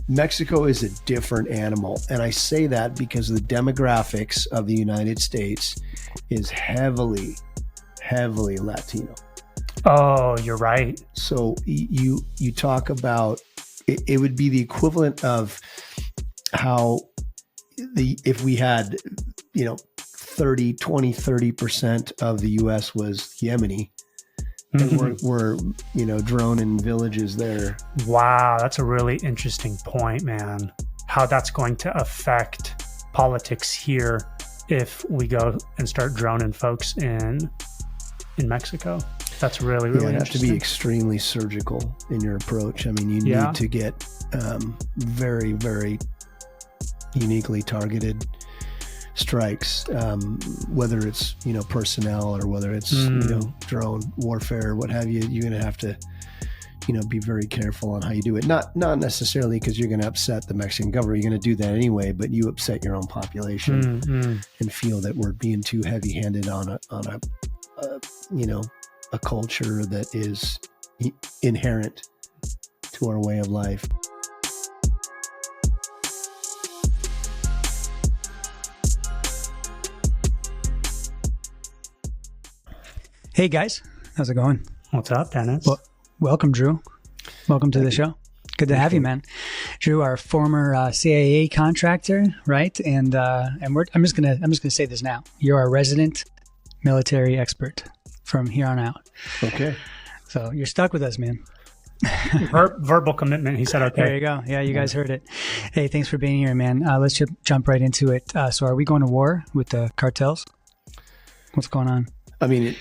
Mexico is a different animal. And I say that because the demographics of the United States is heavily Latino. Oh, you're right. So you talk about, it would be the equivalent of how if we had, 30% of the US was Yemeni. And we're drone in villages there. Wow, that's a really interesting point, man. How that's going to affect politics here if we go and start droning folks in Mexico. That's really, really you have interesting. to be extremely surgical in your approach. I mean, you need to get very, very uniquely targeted strikes, whether it's personnel or whether it's drone warfare, what have you. You're going to have to be very careful on how you do it. Not necessarily because you're going to upset the Mexican government. You're going to do that anyway, but you upset your own population and feel that we're being too heavy-handed on a culture that is inherent to our way of life. Hey guys, how's it going? What's up, Dennis? Well, welcome, Drew. Welcome to the show. Good to have you, man. Drew, our former CIA contractor, right? And I'm just gonna say this now. You're our resident military expert from here on out. Okay. So you're stuck with us, man. Verbal commitment. He said, okay. There you go. Yeah, you guys heard it. Hey, thanks for being here, man. Let's jump right into it. So are we going to war with the cartels? What's going on? I mean,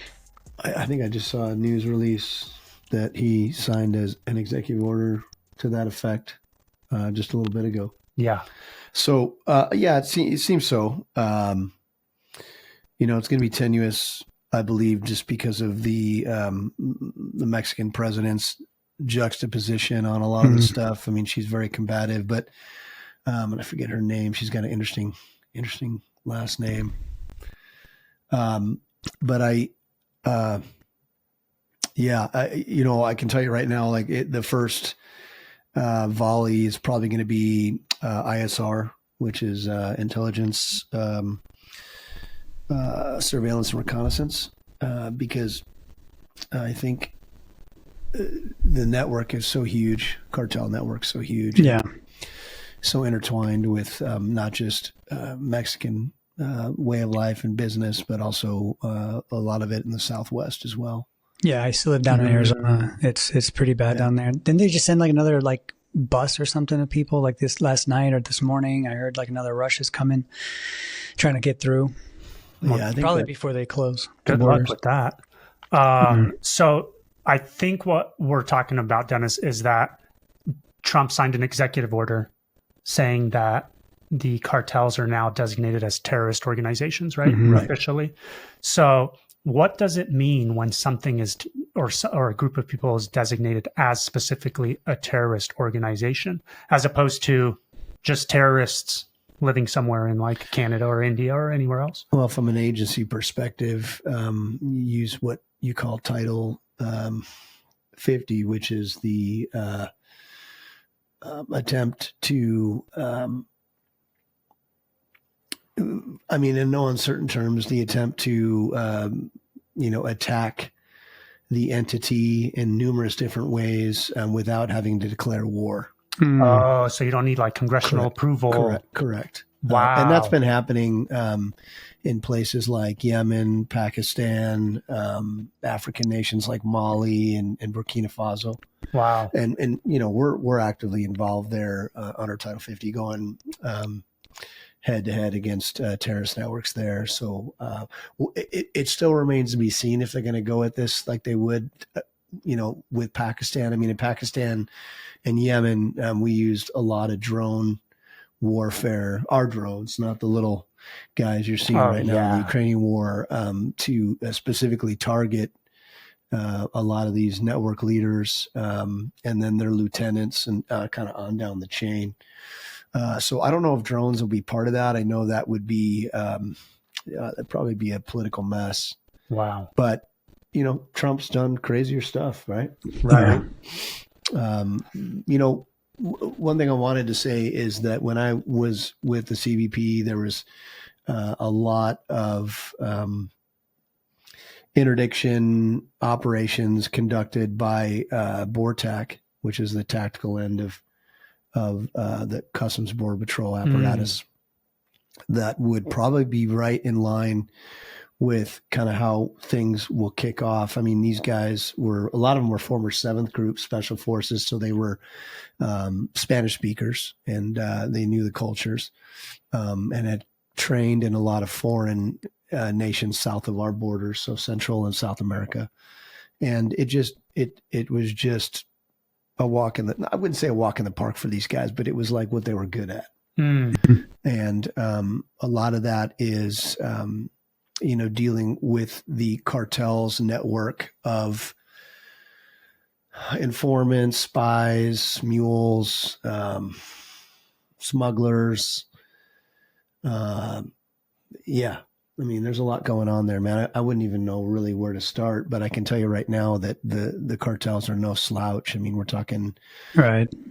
I think I just saw a news release that he signed as an executive order to that effect just a little bit ago. Yeah. So, it seems so. It's going to be tenuous, I believe, just because of the Mexican president's juxtaposition on a lot of the stuff. I mean, she's very combative, but and I forget her name. She's got an interesting last name. But I can tell you right now, like the first volley is probably going to be ISR, which is intelligence, surveillance and reconnaissance, because I think the network is so huge, cartel network so huge, so intertwined with not just Mexican way of life and business, but also a lot of it in the Southwest as well. Yeah, I still live down in Arizona. It's pretty bad down there. Didn't they just send like another bus or something of people like this last night or this morning? I heard like another rush is coming, trying to get through. Yeah, I think probably before they close. Good luck with that. So I think what we're talking about, Dennis, is that Trump signed an executive order saying that the cartels are now designated as terrorist organizations, right? Officially. So what does it mean when something is, or a group of people is designated as specifically a terrorist organization, as opposed to just terrorists living somewhere in like Canada or India or anywhere else? Well, from an agency perspective, you use what you call Title 50, which is the attempt to, in no uncertain terms, the attempt to, attack the entity in numerous different ways without having to declare war. Oh, so you don't need like congressional approval. Correct. Wow. And that's been happening in places like Yemen, Pakistan, African nations like Mali and Burkina Faso. Wow. And we're actively involved there under Title 50, going head to head against terrorist networks there. So it still remains to be seen if they're going to go at this like they would, with Pakistan. I mean, in Pakistan and Yemen, we used a lot of drone warfare, our drones, not the little guys you're seeing right now in the Ukrainian war, to specifically target a lot of these network leaders and then their lieutenants and kind of on down the chain. So I don't know if drones will be part of that. I know that would be it'd probably be a political mess. Wow. But Trump's done crazier stuff, right? Right. one thing I wanted to say is that when I was with the CBP, there was a lot of interdiction operations conducted by BORTAC, which is the tactical end of the Customs Border Patrol apparatus. That would probably be right in line with kind of how things will kick off. I mean, these guys were, a lot of them were former 7th Group Special Forces, so they were Spanish speakers, and they knew the cultures, and had trained in a lot of foreign nations south of our borders, so Central and South America. And it was just a walk in the, I wouldn't say a walk in the park for these guys, but it was like what they were good at. And a lot of that is, dealing with the cartels network of informants, spies, mules, smugglers. I mean, there's a lot going on there, man. I wouldn't even know really where to start, but I can tell you right now that the cartels are no slouch. I mean, we're talking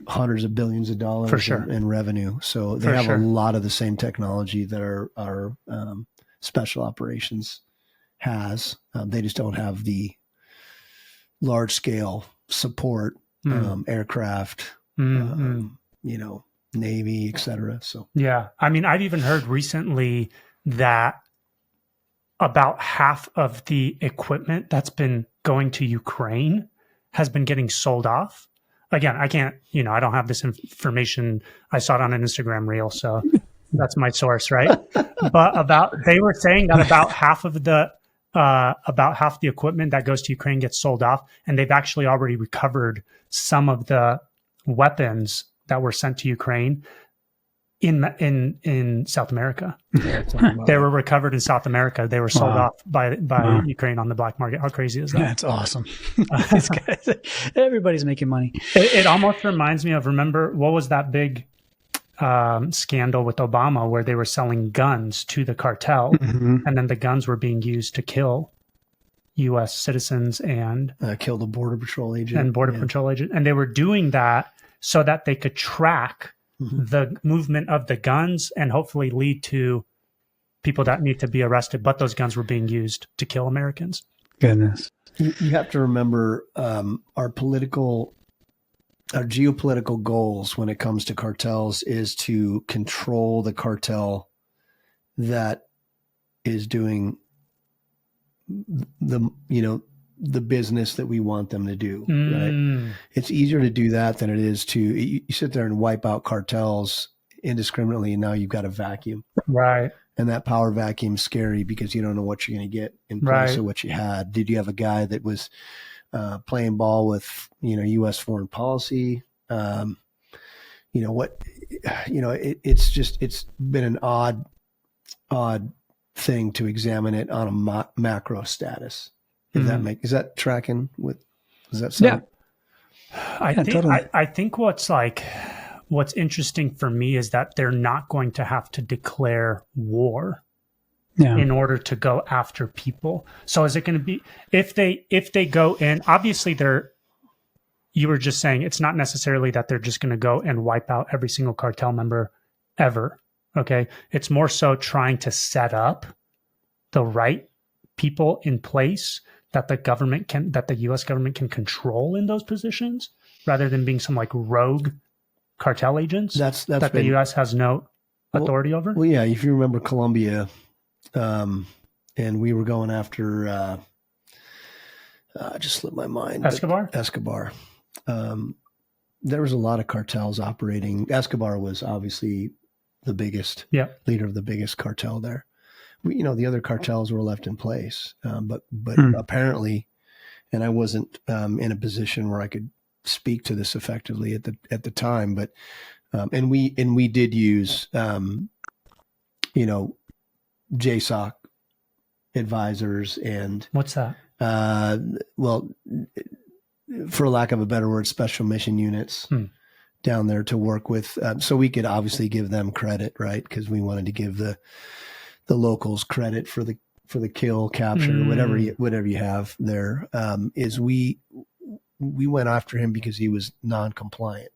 hundreds of billions of dollars For sure. in revenue. So they have a lot of the same technology that our special operations has. They just don't have the large scale support, aircraft, Navy, et cetera. So, yeah. I mean, I've even heard recently that about half of the equipment that's been going to Ukraine has been getting sold off. Again, I can't, I don't have this information. I saw it on an Instagram reel, so that's my source, right? But they were saying that about half the equipment that goes to Ukraine gets sold off, and they've actually already recovered some of the weapons that were sent to Ukraine in South America. They were recovered in South America. They were sold off by Ukraine on the black market. How crazy is that? That's awesome. These guys, everybody's making money. It almost reminds me of, remember, what was that big scandal with Obama where they were selling guns to the cartel, and then the guns were being used to kill U.S. citizens and kill the Border Patrol agent. And they were doing that so that they could track the movement of the guns and hopefully lead to people that need to be arrested. But those guns were being used to kill Americans. Goodness. You have to remember our geopolitical goals when it comes to cartels is to control the cartel that is doing the business that we want them to do. Right? It's easier to do that than it is to you sit there and wipe out cartels indiscriminately, and now you've got a vacuum. Right. And that power vacuum is scary because you don't know what you're going to get in place of what you had. Did you have a guy that was playing ball with U.S. foreign policy? It's been an odd thing to examine it on a macro status. Is that tracking with? Does that sound? Yeah. I think what's interesting for me is that they're not going to have to declare war in order to go after people. So is it going to be if they go in? Obviously, you were just saying it's not necessarily that they're just going to go and wipe out every single cartel member ever. Okay, it's more so trying to set up the right people in place that the U.S. government can control in those positions, rather than being some like rogue cartel agents that the U.S. has no authority over. Well, yeah, if you remember Colombia, and we were going after, just slipped my mind. Escobar. There was a lot of cartels operating. Escobar was obviously the biggest leader of the biggest cartel there. The other cartels were left in place, but apparently, and I wasn't in a position where I could speak to this effectively at the time, but and we did use JSOC advisors and what's that? Well, for lack of a better word, special mission units down there to work with, so we could obviously give them credit, right? Because we wanted to give the locals credit for the kill, capture, whatever you have there. Is we went after him because he was non-compliant.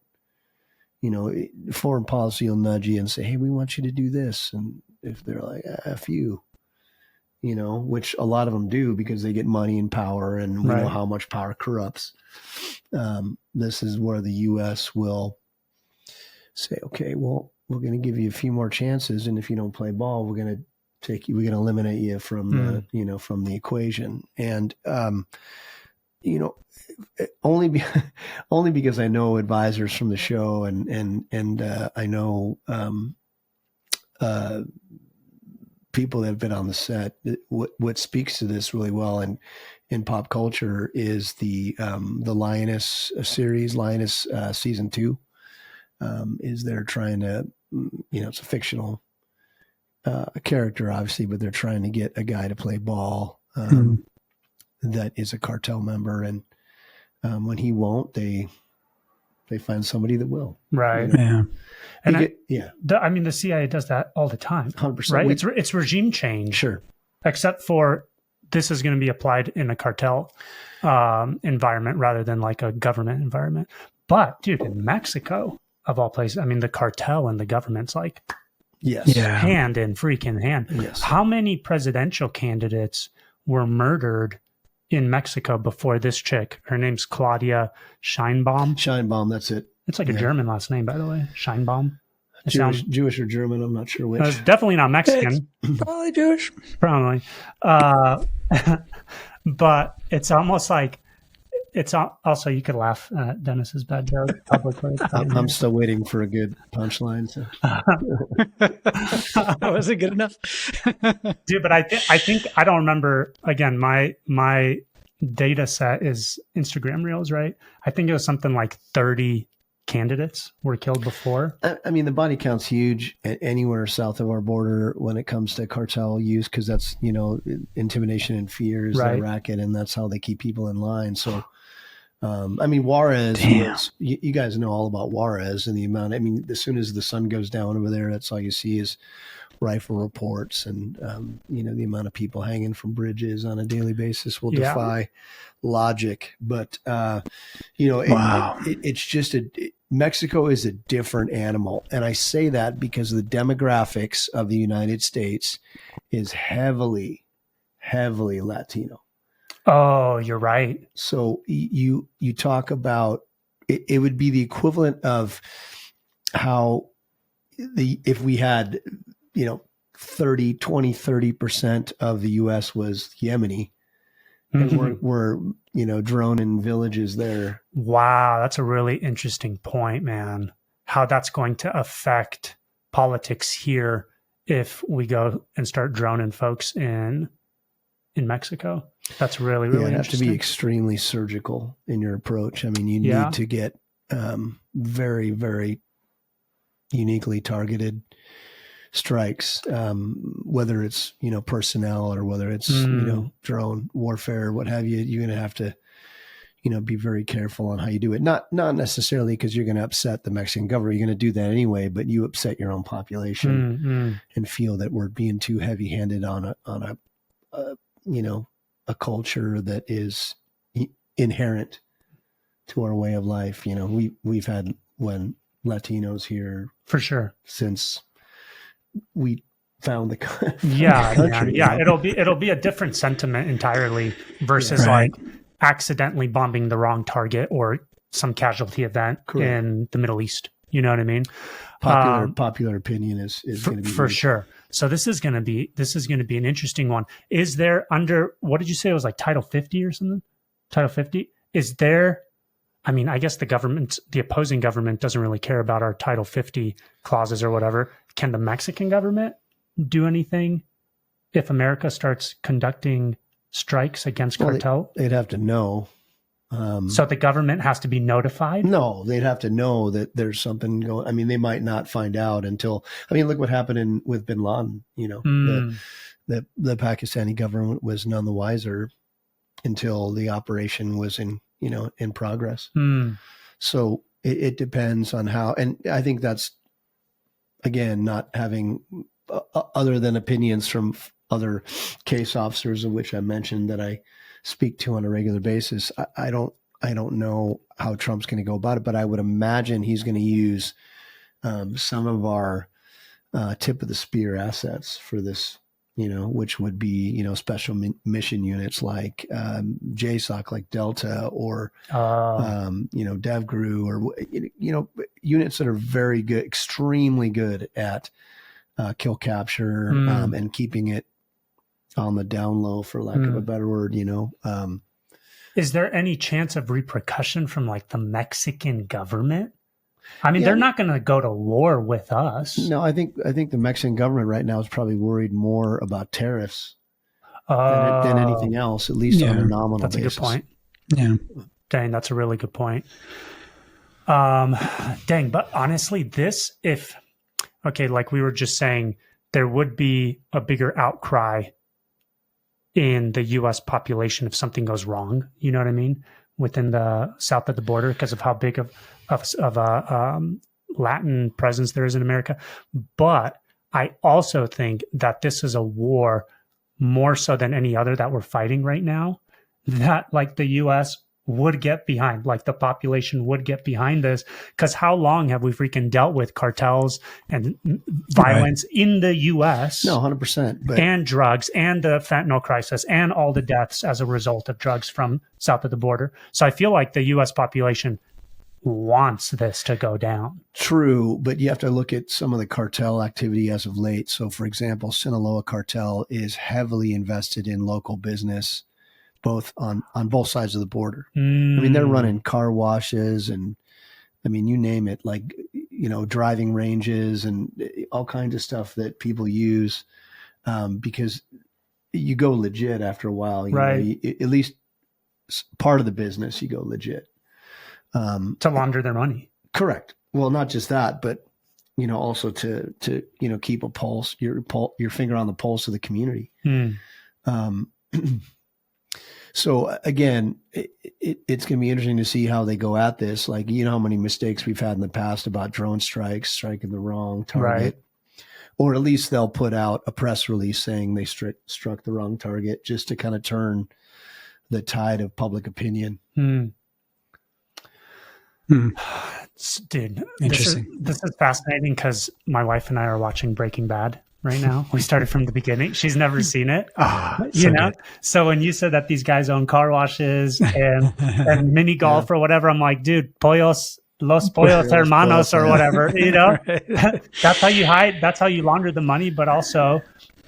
foreign policy will nudge you and say, hey, we want you to do this. And if they're like, F you, which a lot of them do because they get money and power, and we know how much power corrupts. This is where the U.S. will say, okay, well, we're going to give you a few more chances. And if you don't play ball, we're going to eliminate you from from the equation. And, only because I know advisors from the show and I know, people that have been on the set. What speaks to this really well in pop culture is the Lioness series, Lioness season 2. Is they're trying to, it's a fictional character, obviously, but they're trying to get a guy to play ball that is a cartel member, and when he won't, they find somebody that will. Right. Yeah. And the CIA does that all the time. 100%. Right. It's regime change. Sure. Except for this is going to be applied in a cartel environment rather than like a government environment. But dude, in Mexico, of all places, the cartel and the government's like hand in freaking hand. Yes. How many presidential candidates were murdered in Mexico before this chick? Her name's Claudia Scheinbaum. Scheinbaum, that's it. It's like a German last name, by the way. Scheinbaum. Jewish or German, I'm not sure which. It's definitely not Mexican. Probably Jewish. Probably. But it's almost like, it's also, you could laugh at Dennis's bad joke publicly. I'm still waiting for a good punchline. So. Was it good enough? Dude, but I think I don't remember. Again, my data set is Instagram Reels, right? I think it was something like 30 candidates were killed before. The body count's huge anywhere south of our border when it comes to cartel use, because that's, intimidation and fear is their racket, and that's how they keep people in line. So, Juarez, you guys know all about Juarez and the amount. As soon as the sun goes down over there, that's all you see is rifle reports, and the amount of people hanging from bridges on a daily basis will defy logic. But it's just Mexico is a different animal, and I say that because the demographics of the United States is heavily Latino. Oh, you're right. So you talk about it would be the equivalent of how if we had 30% of the US was Yemeni, and we're droning villages there. Wow, that's a really interesting point, man. How that's going to affect politics here if we go and start droning folks in Mexico. That's really You have to interesting. be extremely surgical in your approach. You need to get very, very uniquely targeted strikes, whether it's personnel or whether it's drone warfare, what have you. You're going to have to be very careful on how you do it. Not necessarily because you're going to upset the Mexican government. You're going to do that anyway, but you upset your own population and feel that we're being too heavy-handed on a culture that is inherent to our way of life. We've had Latinos here for sure since we found the country. It'll be a different sentiment entirely versus like accidentally bombing the wrong target or some casualty event in the Middle East. You know what I mean? Popular opinion is going to be for sure. So this is going to be an interesting one. Is there under, what did you say? It was like Title 50 or something? Title 50? Is there, I guess the opposing government doesn't really care about our Title 50 clauses or whatever. Can the Mexican government do anything if America starts conducting strikes against cartel? They'd have to know. So the government has to be notified? No, they'd have to know that there's something going. They might not find out until. Look what happened with Bin Laden. The Pakistani government was none the wiser until the operation was in progress. So it depends on how, and I think that's again not having other than opinions from other case officers, of which I mentioned that I speak to on a regular basis. I don't know how Trump's going to go about it, but I would imagine he's going to use some of our tip of the spear assets for this, which would be, special mission units like JSOC, like Delta, or, DevGru, or, units that are very good, extremely good at kill capture and keeping it on the down low, for lack of a better word, Is there any chance of repercussion from like the Mexican government? I mean, they're not going to go to war with us. No, I think the Mexican government right now is probably worried more about tariffs than anything else, at least on a nominal basis. That's a good point. Yeah. Dang, that's a really good point. But honestly, like we were just saying, there would be a bigger outcry in the U.S. population if something goes wrong. You know what I mean? Within the south of the border, because of how big of a Latin presence there is in America. But I also think that this is a war more so than any other that we're fighting right now, that like the U.S. would get behind, like the population would get behind this, because how long have we freaking dealt with cartels and violence in the U.S.? No, 100%. And drugs and the fentanyl crisis and all the deaths as a result of drugs from south of the border. So I feel like the U.S. population wants this to go down. True, but you have to look at some of the cartel activity as of late. So, for example, Sinaloa cartel is heavily invested in local business, both on both sides of the border. I mean, they're running car washes and, I mean, you name it, like, driving ranges and all kinds of stuff that people use because you go legit after a while. Right. At least part of the business, you go legit. To launder their money. Correct. Well, not just that, but, also to keep a pulse, your finger on the pulse of the community. So again, it's going to be interesting to see how they go at this. Like, how many mistakes we've had in the past about drone strikes, striking the wrong target, right. Or at least they'll put out a press release saying they struck the wrong target, just to kind of turn the tide of public opinion. Dude, interesting. This is fascinating because my wife and I are watching Breaking Bad right now. We started from the beginning. She's never seen it. Good. So when you said that these guys own car washes and mini golf or whatever, I'm like, dude, los pollos hermanos or whatever, Right. That's how you hide. That's how you launder the money. But also,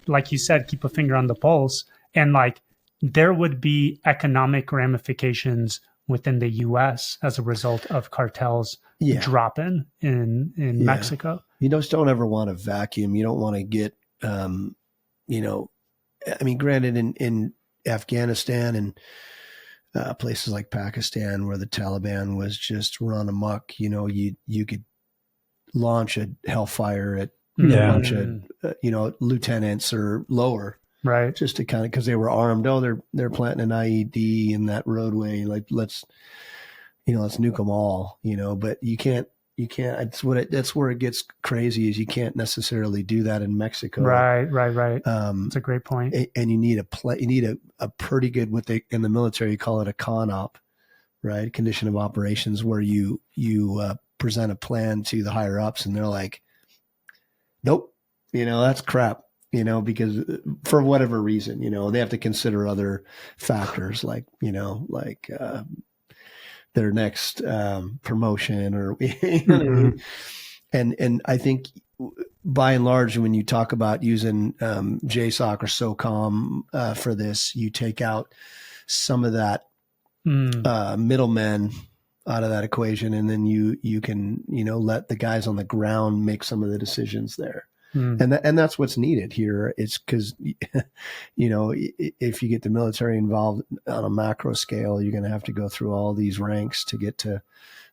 like you said, keep a finger on the pulse. And like, there would be economic ramifications within the U.S. as a result of cartels dropping in Mexico. You just don't ever want to vacuum. You don't want to get, I mean, granted, in Afghanistan and places like Pakistan, where the Taliban was just run amok, you could launch a hellfire at a bunch of, lieutenants or lower. Right. Just to kind of, because they were armed. Oh, they're planting an IED in that roadway. Like, let's nuke them all, but you can't, that's where it gets crazy, is you can't necessarily do that in Mexico. Right. That's a great point. And you need a pretty good, what they, in the military, you call it a con op, right? Condition of operations, where you present a plan to the higher ups and they're like, nope, that's crap. Because for whatever reason, they have to consider other factors like their next promotion or, and I think by and large, when you talk about using JSOC or SOCOM for this, you take out some of that middlemen out of that equation, and then you can let the guys on the ground make some of the decisions there. And that's what's needed here. It's because, if you get the military involved on a macro scale, you're going to have to go through all these ranks to get to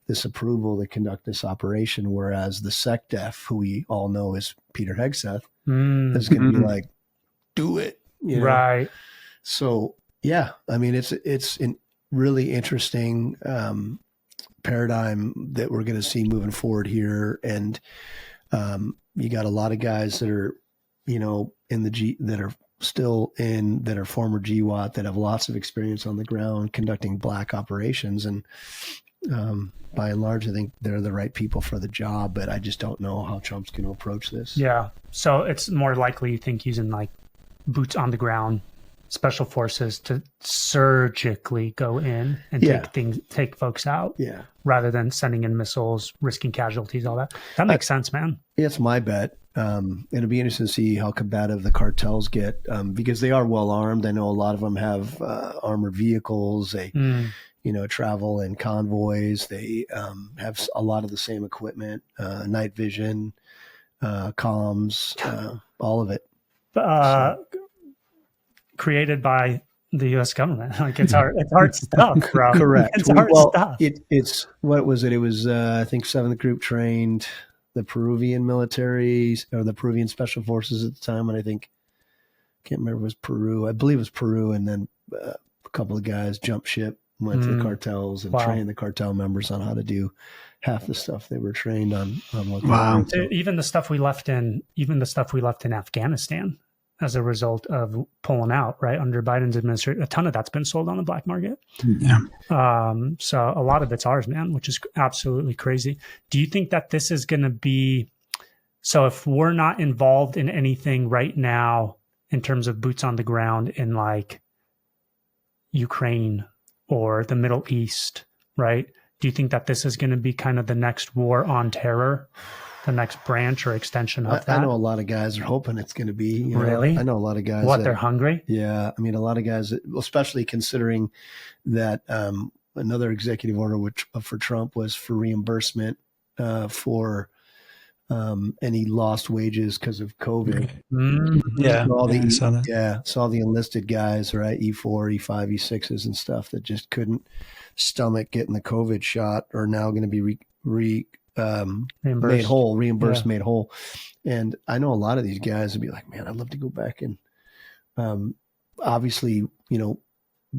this approval to conduct this operation. Whereas the SecDef, who we all know is Peter Hegseth, is going to be like, do it. Right. So, yeah, I mean, it's a really interesting paradigm that we're going to see moving forward here. And, you got a lot of guys that are, in the that are still that are former GWAT, that have lots of experience on the ground conducting black operations. And By and large, I think they're the right people for the job, but I just don't know how Trump's going to approach this. Yeah. So it's more likely, you think, using like boots on the ground, special forces to surgically go in and take folks out. Yeah. Rather than sending in missiles, risking casualties, all that. That makes sense, man. It's my bet. It'll be interesting to see how combative the cartels get, because they are well armed. I know a lot of them have armored vehicles. They, travel in convoys. They have a lot of the same equipment, night vision, comms, all of it. Created by the U.S. government. Like it's hard stuff, bro. Correct. It's hard stuff. It's what was it? It was I think 7th Group trained the Peruvian military or the Peruvian special forces at the time, and I can't remember if it was Peru. I believe it was Peru, and then a couple of guys jumped ship, went to the cartels, and trained the cartel members on how to do half the stuff they were trained on. Wow. Even the stuff we left in Afghanistan as a result of pulling out, right, under Biden's administration, a ton of that's been sold on the black market. Yeah. So a lot of it's ours, man, which is absolutely crazy. Do you think that this is going to be, so if we're not involved in anything right now in terms of boots on the ground in like Ukraine or the Middle East, right? Do you think that this is going to be kind of the next war on terror? The next branch or extension of that? I know a lot of guys are hoping it's going to be. Really? I know a lot of guys. They're hungry? Yeah. I mean, a lot of guys, especially considering that another executive order for Trump was for reimbursement for any lost wages because of COVID. Yeah. So all the enlisted guys, right? E4, E5, E6s and stuff that just couldn't stomach getting the COVID shot are now going to be reimbursed, made whole. And I know a lot of these guys would be like, man, I'd love to go back and obviously,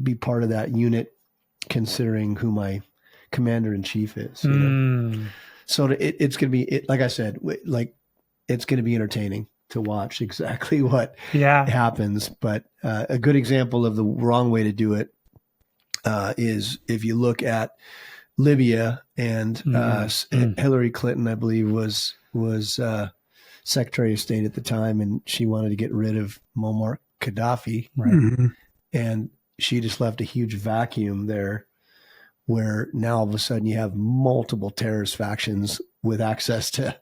be part of that unit, considering who my commander in chief is. So it's going to be, like I said, it's going to be entertaining to watch exactly what happens. But a good example of the wrong way to do it is if you look at Libya and Hillary Clinton, I believe, was Secretary of State at the time, and she wanted to get rid of Muammar Gaddafi, right? And she just left a huge vacuum there, where now all of a sudden you have multiple terrorist factions with access to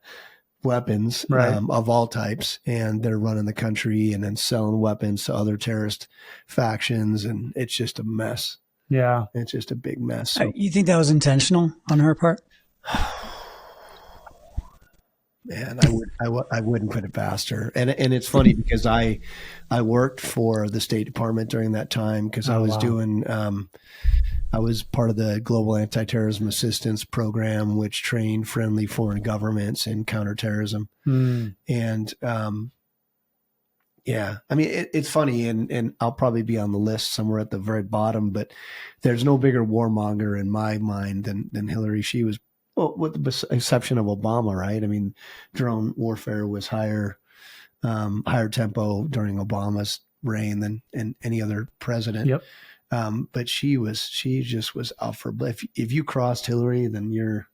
weapons of all types, and they're running the country and then selling weapons to other terrorist factions, and it's just a mess. Yeah. It's just a big mess. So, you think that was intentional on her part? Man, I wouldn't put it past her. And it's funny because I worked for the State Department during that time, because I was doing I was part of the Global Anti-Terrorism Assistance Program, which trained friendly foreign governments in counterterrorism. And yeah, I mean, it's funny, and I'll probably be on the list somewhere at the very bottom, but there's no bigger warmonger in my mind than Hillary. She was, well, with the exception of Obama, right? I mean, drone warfare was higher tempo during Obama's reign than any other president. Yep. But she just was out for blood. If you crossed Hillary, then you're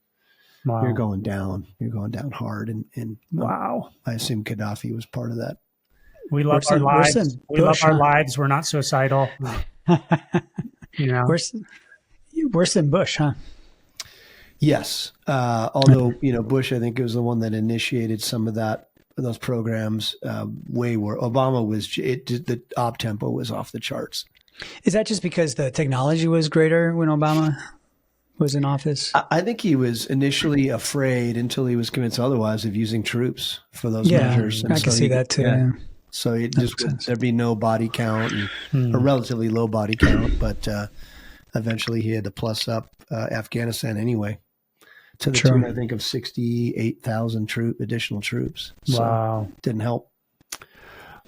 going down. You're going down hard. And I assume Gaddafi was part of that. We love our lives. We love our lives. We're not suicidal. Worse than Bush, huh? Yes. Although, Bush, I think, was the one that initiated some of those programs way where Obama was, the op tempo was off the charts. Is that just because the technology was greater when Obama was in office? I think he was initially afraid, until he was convinced otherwise, of using troops for those measures. And I can see that too. Yeah. So there'd be no body count, a relatively low body count, but eventually he had to plus up Afghanistan anyway, to the tune, I think, of 68,000 additional troops. So didn't help.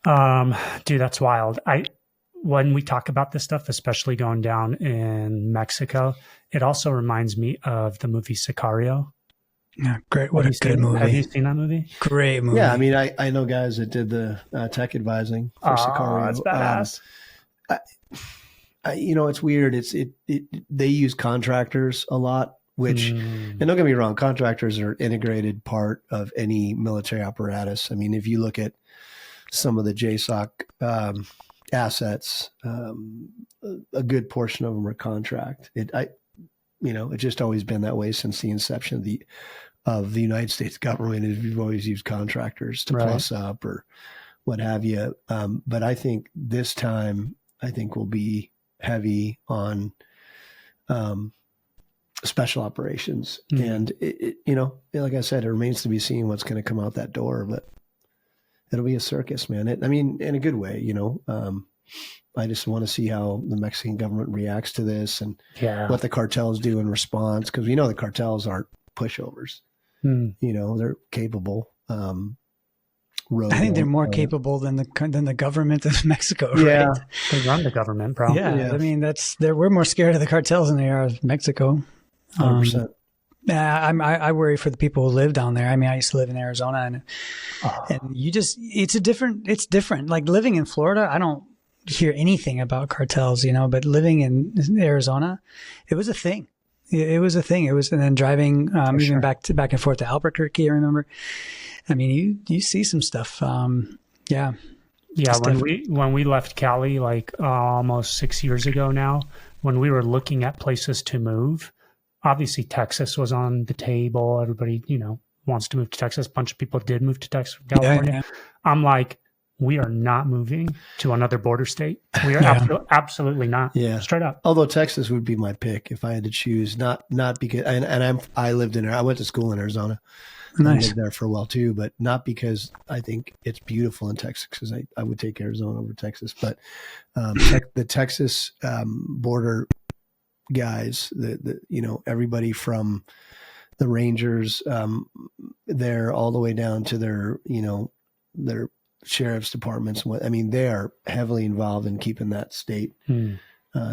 Dude, that's wild. When we talk about this stuff, especially going down in Mexico, it also reminds me of the movie Sicario. Yeah, great. What a good movie. Have you seen that movie? Great movie. Yeah, I mean, I know guys that did the tech advising for Sicario. That's badass. It's weird. They use contractors a lot which, and don't get me wrong, contractors are an integrated part of any military apparatus. I mean, if you look at some of the JSOC assets, a good portion of them are contract. It's just always been that way since the inception of the United States government. We've always used contractors to plus up or what have you. But I think this time, will be heavy on special operations. And, like I said, it remains to be seen what's going to come out that door, but it'll be a circus, man. In a good way, I just want to see how the Mexican government reacts to this and what the cartels do in response. Because we know the cartels aren't pushovers. They're capable. I think they're more capable than the government of Mexico. Right? Yeah, they run the government, bro. Yeah. I mean, we're more scared of the cartels than they are of Mexico. 100%. I worry for the people who live down there. I mean, I used to live in Arizona, and it's different. Like living in Florida, I don't hear anything about cartels, but living in Arizona, it was a thing. It was a thing. It was, and then driving even back and forth to Albuquerque. I remember. I mean, you see some stuff. Yeah. When we left Cali, like almost 6 years ago now, when we were looking at places to move, obviously Texas was on the table. Everybody, wants to move to Texas. A bunch of people did move to Texas, California. Yeah. I'm like, we are not moving to another border state. We are absolutely not. Yeah. Straight up. Although Texas would be my pick if I had to choose, not because, I lived in there. I went to school in Arizona. Nice. I lived there for a while too, but not because I think it's beautiful in Texas, because I would take Arizona over Texas. But the Texas border guys, everybody from the Rangers there all the way down to their sheriff's departments. They are heavily involved in keeping that state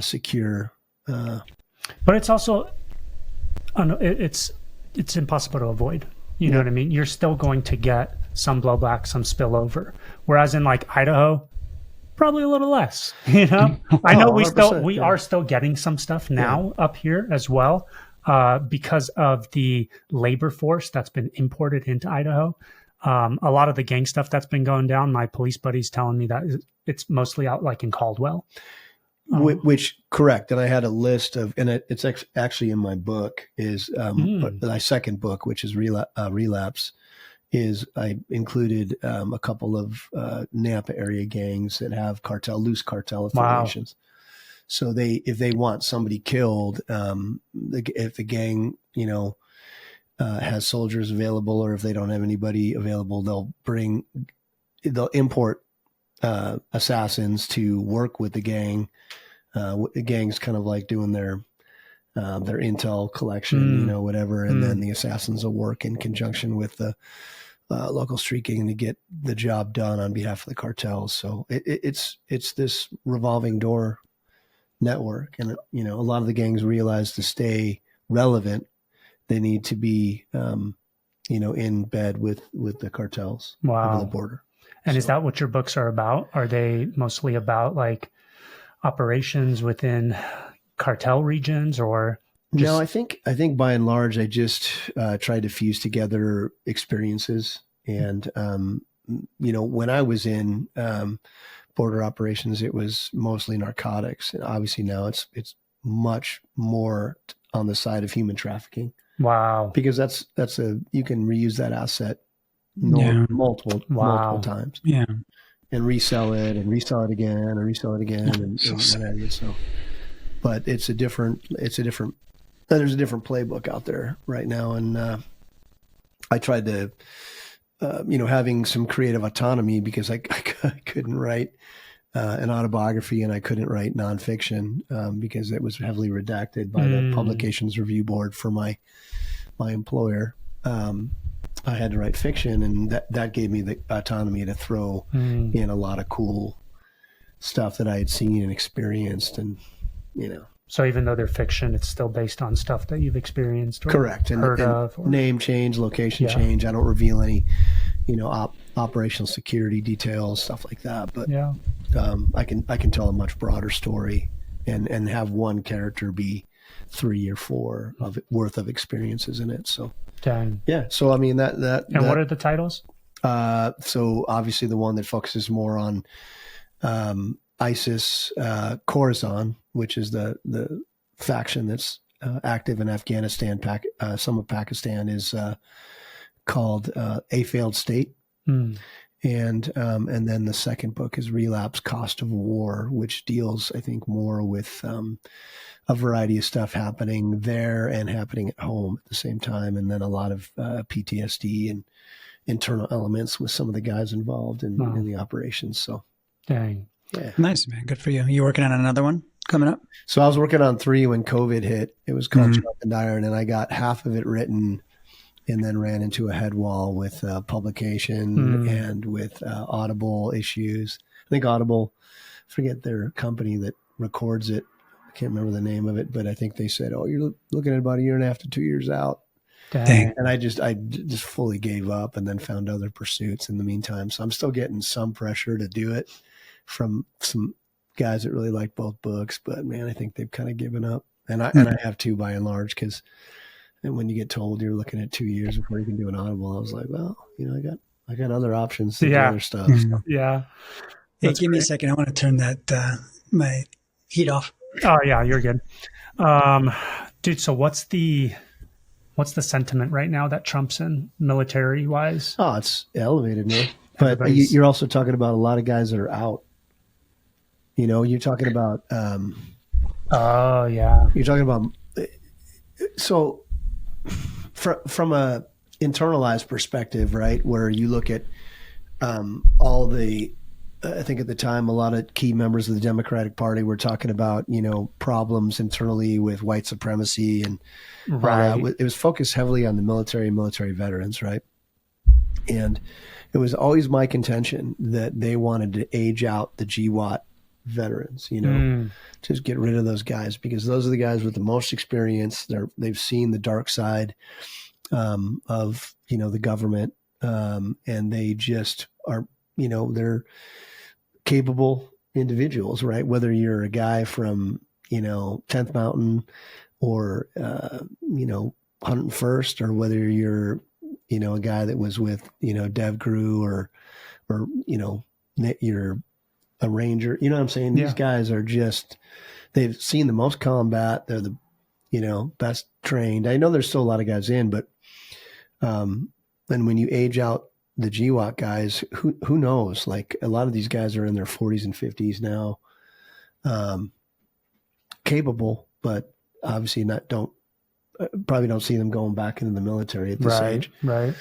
secure. But it's also, it's impossible to avoid. You know what I mean? You're still going to get some blowback, some spillover. Whereas in like Idaho, probably a little less, I know we are still getting some stuff now up here as well, because of the labor force that's been imported into Idaho. A lot of the gang stuff that's been going down, my police buddy's telling me that it's mostly out like in Caldwell. Which correct. And I had a list of, and it's actually in my book is my second book, which is Relapse, is I included a couple of Napa area gangs that have loose cartel affiliations. Wow. So if they want somebody killed, if the gang, has soldiers available, or if they don't have anybody available, they'll import assassins to work with the gang. The gang's kind of like doing their intel collection, whatever, and then the assassins will work in conjunction with the local street gang to get the job done on behalf of the cartels. So it's this revolving door network, and a lot of the gangs realize to stay relevant, they need to be in bed with the cartels over the border. And is that what your books are about? Are they mostly about like operations within cartel regions, or just... No, I think by and large, I just tried to fuse together experiences. And, when I was in border operations, it was mostly narcotics. And obviously now it's much more on the side of human trafficking. Wow. Because you can reuse that asset multiple times. Yeah. And resell it and resell it again and resell it again and what have you. So, but there's a different playbook out there right now. And I tried to, having some creative autonomy, because I couldn't write an autobiography and I couldn't write nonfiction because it was heavily redacted by the Publications Review Board for my employer. I had to write fiction, and that gave me the autonomy to throw in a lot of cool stuff that I had seen and experienced, and So even though they're fiction, it's still based on stuff that you've experieed. Correct. And name change, location change. I don't reveal any, operational security details, stuff like that. But I can tell a much broader story and have one character be 3 or 4 of worth of experiences in it. So Dang. yeah. So I mean And what are the titles? so obviously the one that focuses more on ISIS, Khorasan, which is the faction that's active in Afghanistan. Some of Pakistan is called A Failed State. And then the second book is Relapse: Cost of War, which deals, I think, more with a variety of stuff happening there and happening at home at the same time, and then a lot of PTSD and internal elements with some of the guys involved in the operations. So, dang, yeah, nice, man. Good for you. You working on another one coming up? So I was working on 3 when COVID hit. It was called Trump and Iron, and I got half of it written, and then ran into a head wall with publication and with Audible issues. I think Audible, forget their company that records it. I can't remember the name of it, but I think they said, "Oh, you're looking at about 1.5 to 2 years out." dang. And I just fully gave up, and then found other pursuits in the meantime. So I'm still getting some pressure to do it from some guys that really like both books, but man, I think they've kind of given up. And I have to, by and large, because when you get told you're looking at 2 years before you can do an Audible, I was like, well, I got other options to do other stuff. So. Yeah. Hey, give me a second. I want to turn that my heat off. Oh yeah, you're good. Dude, so what's the sentiment right now that Trump's in military wise? Oh, it's elevated, man. But you're also talking about a lot of guys that are out. You're talking about. Oh yeah. You're talking about. So, from a internalized perspective, right, where you look at all the. I think at the time, a lot of key members of the Democratic Party were talking about, problems internally with white supremacy and right. It was focused heavily on the military and military veterans, right? And it was always my contention that they wanted to age out the GWAT veterans, just get rid of those guys, because those are the guys with the most experience. They've seen the dark side of, the government, and they just are, they're capable individuals, right? Whether you're a guy from, 10th Mountain or, 101st, or whether you're, a guy that was with, DevGru or, you're a Ranger, you know what I'm saying? These guys are just, they've seen the most combat. They're the, best trained. I know there's still a lot of guys in, but, and when you age out the GWAT guys, who knows? Like, a lot of these guys are in their 40s and 50s now, capable, but obviously probably don't see them going back into the military at this age. Right.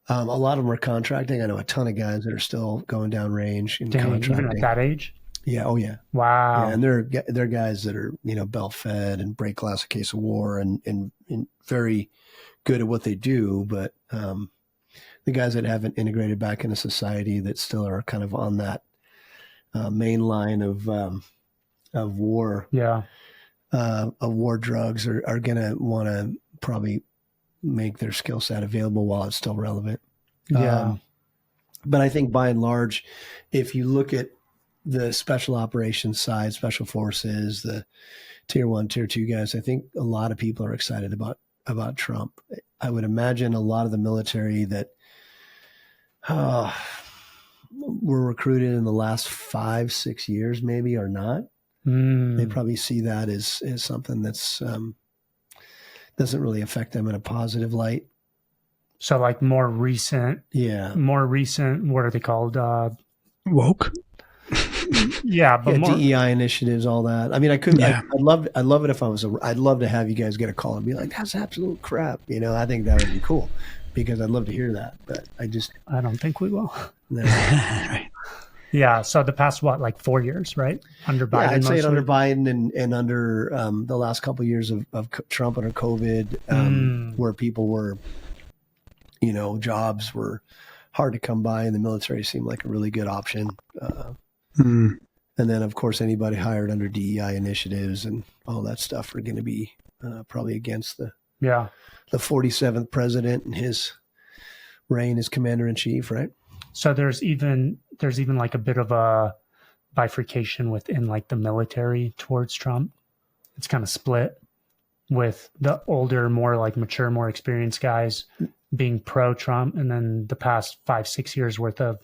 A lot of them are contracting. I know a ton of guys that are still going down range and contracting. Even at that age? Yeah. Oh yeah. Wow. Yeah, and they're guys that are, belt fed and break glass a case of war and very good at what they do, but the guys that haven't integrated back into society, that still are kind of on that main line of war, of war drugs, are going to want to probably make their skill set available while it's still relevant. Yeah. But I think by and large, if you look at the special operations side, special forces, the tier 1, tier 2 guys, I think a lot of people are excited about Trump. I would imagine a lot of the military that were recruited in the last 5-6 years maybe are not. They probably see that as something that's doesn't really affect them in a positive light. So like more recent, what are they called? Woke. But more DEI initiatives, all that. I mean, I'd love it if I'd love to have you guys get a call and be like, that's absolute crap. I think that would be cool, because I'd love to hear that, but I don't think we will. No. Right. Yeah. So the past, 4 years, right? Under Biden. I'd say it under Biden and under the last couple of years of Trump under COVID, where people were, jobs were hard to come by, and the military seemed like a really good option. And then, of course, anybody hired under DEI initiatives and all that stuff are going to be probably against the 47th president and his reign as commander-in-chief, right? So there's even like a bit of a bifurcation within like the military towards Trump. It's kind of split. with the older, more like mature, more experienced guys being pro-Trump, and then the past 5-6 years worth of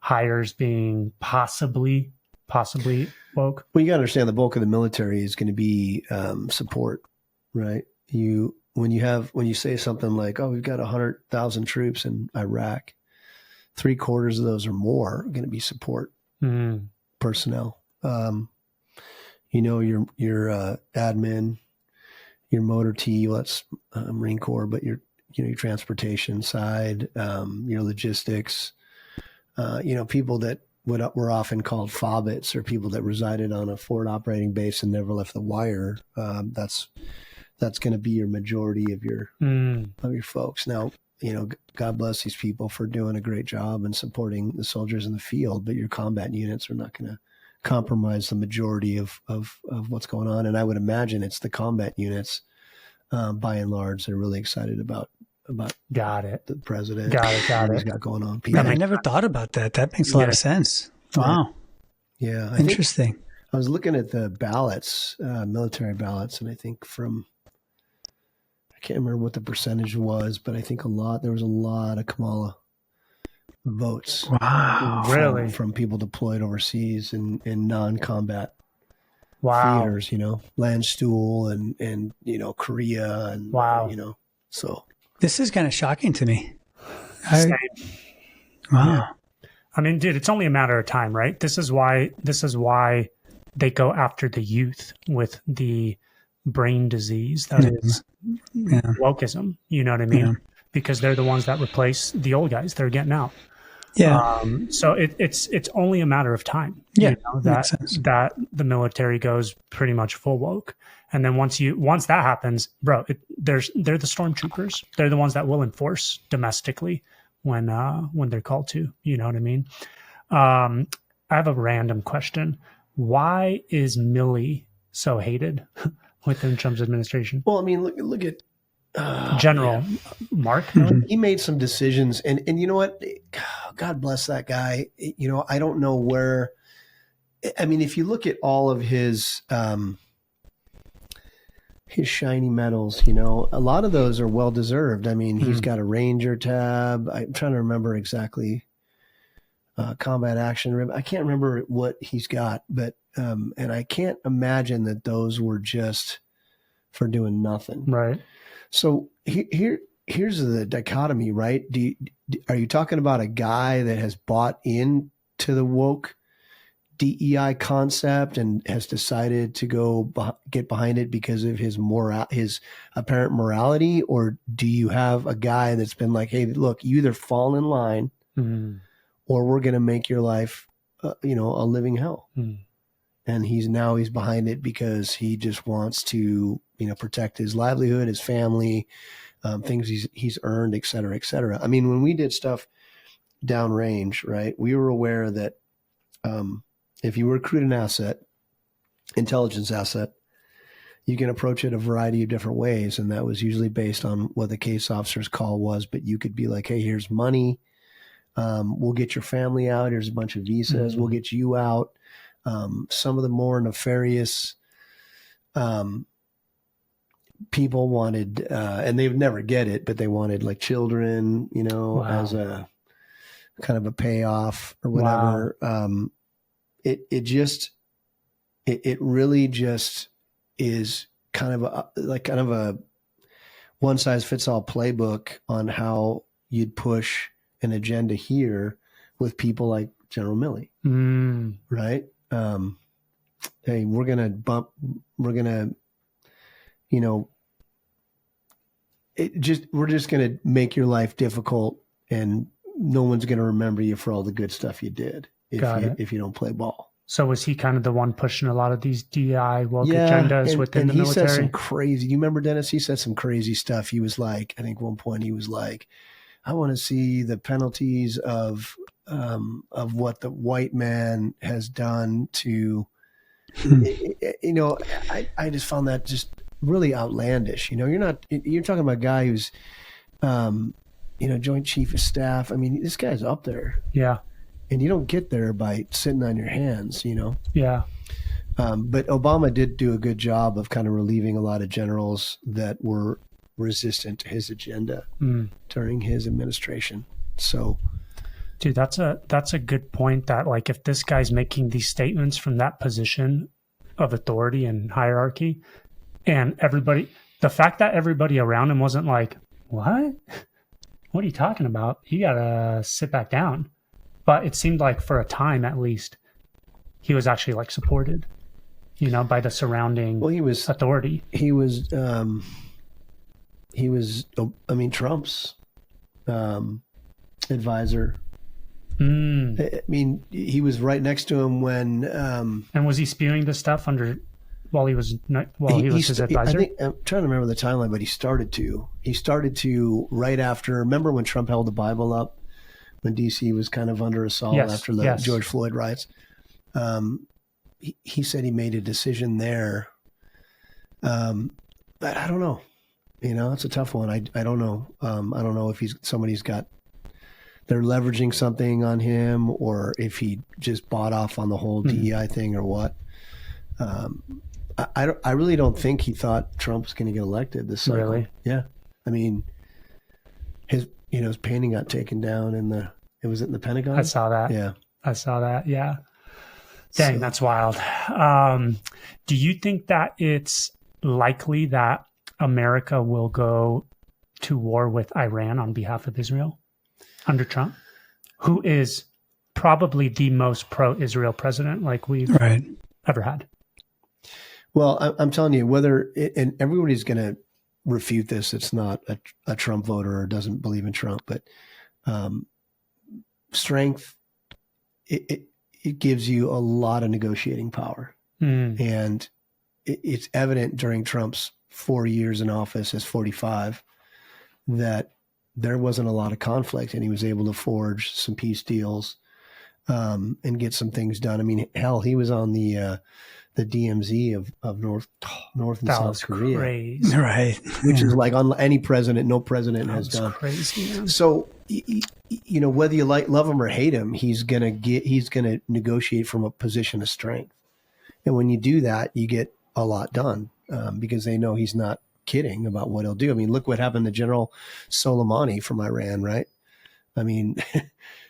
hires being possibly woke. Well, you got to understand the bulk of the military is going to be support, right? When you say something like, "Oh, we've got 100,000 troops in Iraq," 3/4 of those or more are going to be support personnel. Your admin, your motor T, well, that's Marine Corps, but your transportation side, your logistics, people that were often called FOBITs, or people that resided on a forward operating base and never left the wire. That's going to be your majority of your folks. Now, God bless these people for doing a great job and supporting the soldiers in the field, but your combat units are not going to compromise the majority of what's going on. And I would imagine it's the combat units, by and large, they're really excited about Got it. the president. Got what he's it. got going on. I never thought about that. That makes a lot of sense. Wow. Yeah. Interesting. I was looking at the ballots, military ballots, and I think I can't remember what the percentage was, but I think there was a lot of Kamala votes. Wow. Really? From people deployed overseas in non-combat Wow. theaters, Landstuhl and Korea and Wow. so This is kind of shocking to me. Same. Wow. Yeah. I mean, dude, it's only a matter of time, right? This is why they go after the youth with the brain disease that is wokeism. You know what I mean? Yeah. Because they're the ones that replace the old guys. They're getting out. Yeah. So it's only a matter of time. Yeah, That the military goes pretty much full woke, and then once that happens, bro, they're the stormtroopers. They're the ones that will enforce domestically when they're called to. You know what I mean? I have a random question. Why is Milley so hated within Trump's administration? Well, I mean, look at General Mark. He made some decisions, and you know what? God bless that guy. I don't know where. I mean, if you look at all of his shiny medals, a lot of those are well deserved. I mean, he's got a Ranger tab. I'm trying to remember exactly. Combat action rib. I can't remember what he's got, but and I can't imagine that those were just for doing nothing. Right. So here's the dichotomy, right? Are you talking about a guy that has bought into the woke DEI concept and has decided to get behind it because of his apparent morality, or do you have a guy that's been like, hey, look, you either fall in line, or we're going to make your life, a living hell. And he's behind it because he just wants to, protect his livelihood, his family, things he's earned, et cetera, et cetera. I mean, when we did stuff downrange, right, we were aware that if you recruit an intelligence asset, you can approach it a variety of different ways. And that was usually based on what the case officer's call was. But you could be like, hey, here's money. We'll get your family out. Here's a bunch of visas. We'll get you out. Some of the more nefarious people wanted, and they would never get it, but they wanted like children, as a kind of a payoff or whatever. Wow. It really just is kind of a one size fits all playbook on how you'd push an agenda here with people like General Milley, right? Hey, we're just going to make your life difficult, and no one's going to remember you for all the good stuff you did if you don't play ball. So was he kind of the one pushing a lot of these DEI woke agendas within the military? He said some crazy, you remember Dennis? He said some crazy stuff. He was like, I think one point he was like, I want to see the penalties of what the white man has done to, I just found that just really outlandish. You're talking about a guy who's, Joint Chief of Staff. I mean, this guy's up there. Yeah. And you don't get there by sitting on your hands, Yeah. But Obama did do a good job of kind of relieving a lot of generals that were resistant to his agenda during his administration. So, dude, that's a good point. That like, if this guy's making these statements from that position of authority and hierarchy, and everybody, the fact that everybody around him wasn't like, what? What are you talking about? You gotta sit back down. But it seemed like for a time, at least, he was actually like supported, by the surrounding authority. He was, Trump's advisor. I mean, he was right next to him when. And was he spewing this stuff while he was his advisor? I'm trying to remember the timeline, but he started to right after. Remember when Trump held the Bible up, when DC was kind of under assault after the George Floyd riots? He said he made a decision there. But I don't know. It's a tough one. I don't know. I don't know if they're leveraging something on him, or if he just bought off on the whole DEI thing, or what. I really don't think he thought Trump was going to get elected this cycle. Really? Yeah. I mean, his painting got taken down in the Pentagon. I saw that. Yeah. I saw that. Yeah. Dang, that's wild. Do you think that it's likely that America will go to war with Iran on behalf of Israel under Trump, who is probably the most pro-Israel president like we've ever had? Well, I'm telling you, and everybody's going to refute this. It's not a Trump voter or doesn't believe in Trump, but strength, it gives you a lot of negotiating power. And it's evident during Trump's 4 years in office as 45 that there wasn't a lot of conflict, and he was able to forge some peace deals and get some things done. I mean, hell, he was on the DMZ of North and South Korea, crazy. Right? Which is like on any president, no president has done. Crazy, man. So, whether you love him or hate him, he's gonna negotiate from a position of strength, and when you do that, you get a lot done because they know he's not kidding about what he'll do. I mean, look what happened to General Soleimani from Iran, right? I mean,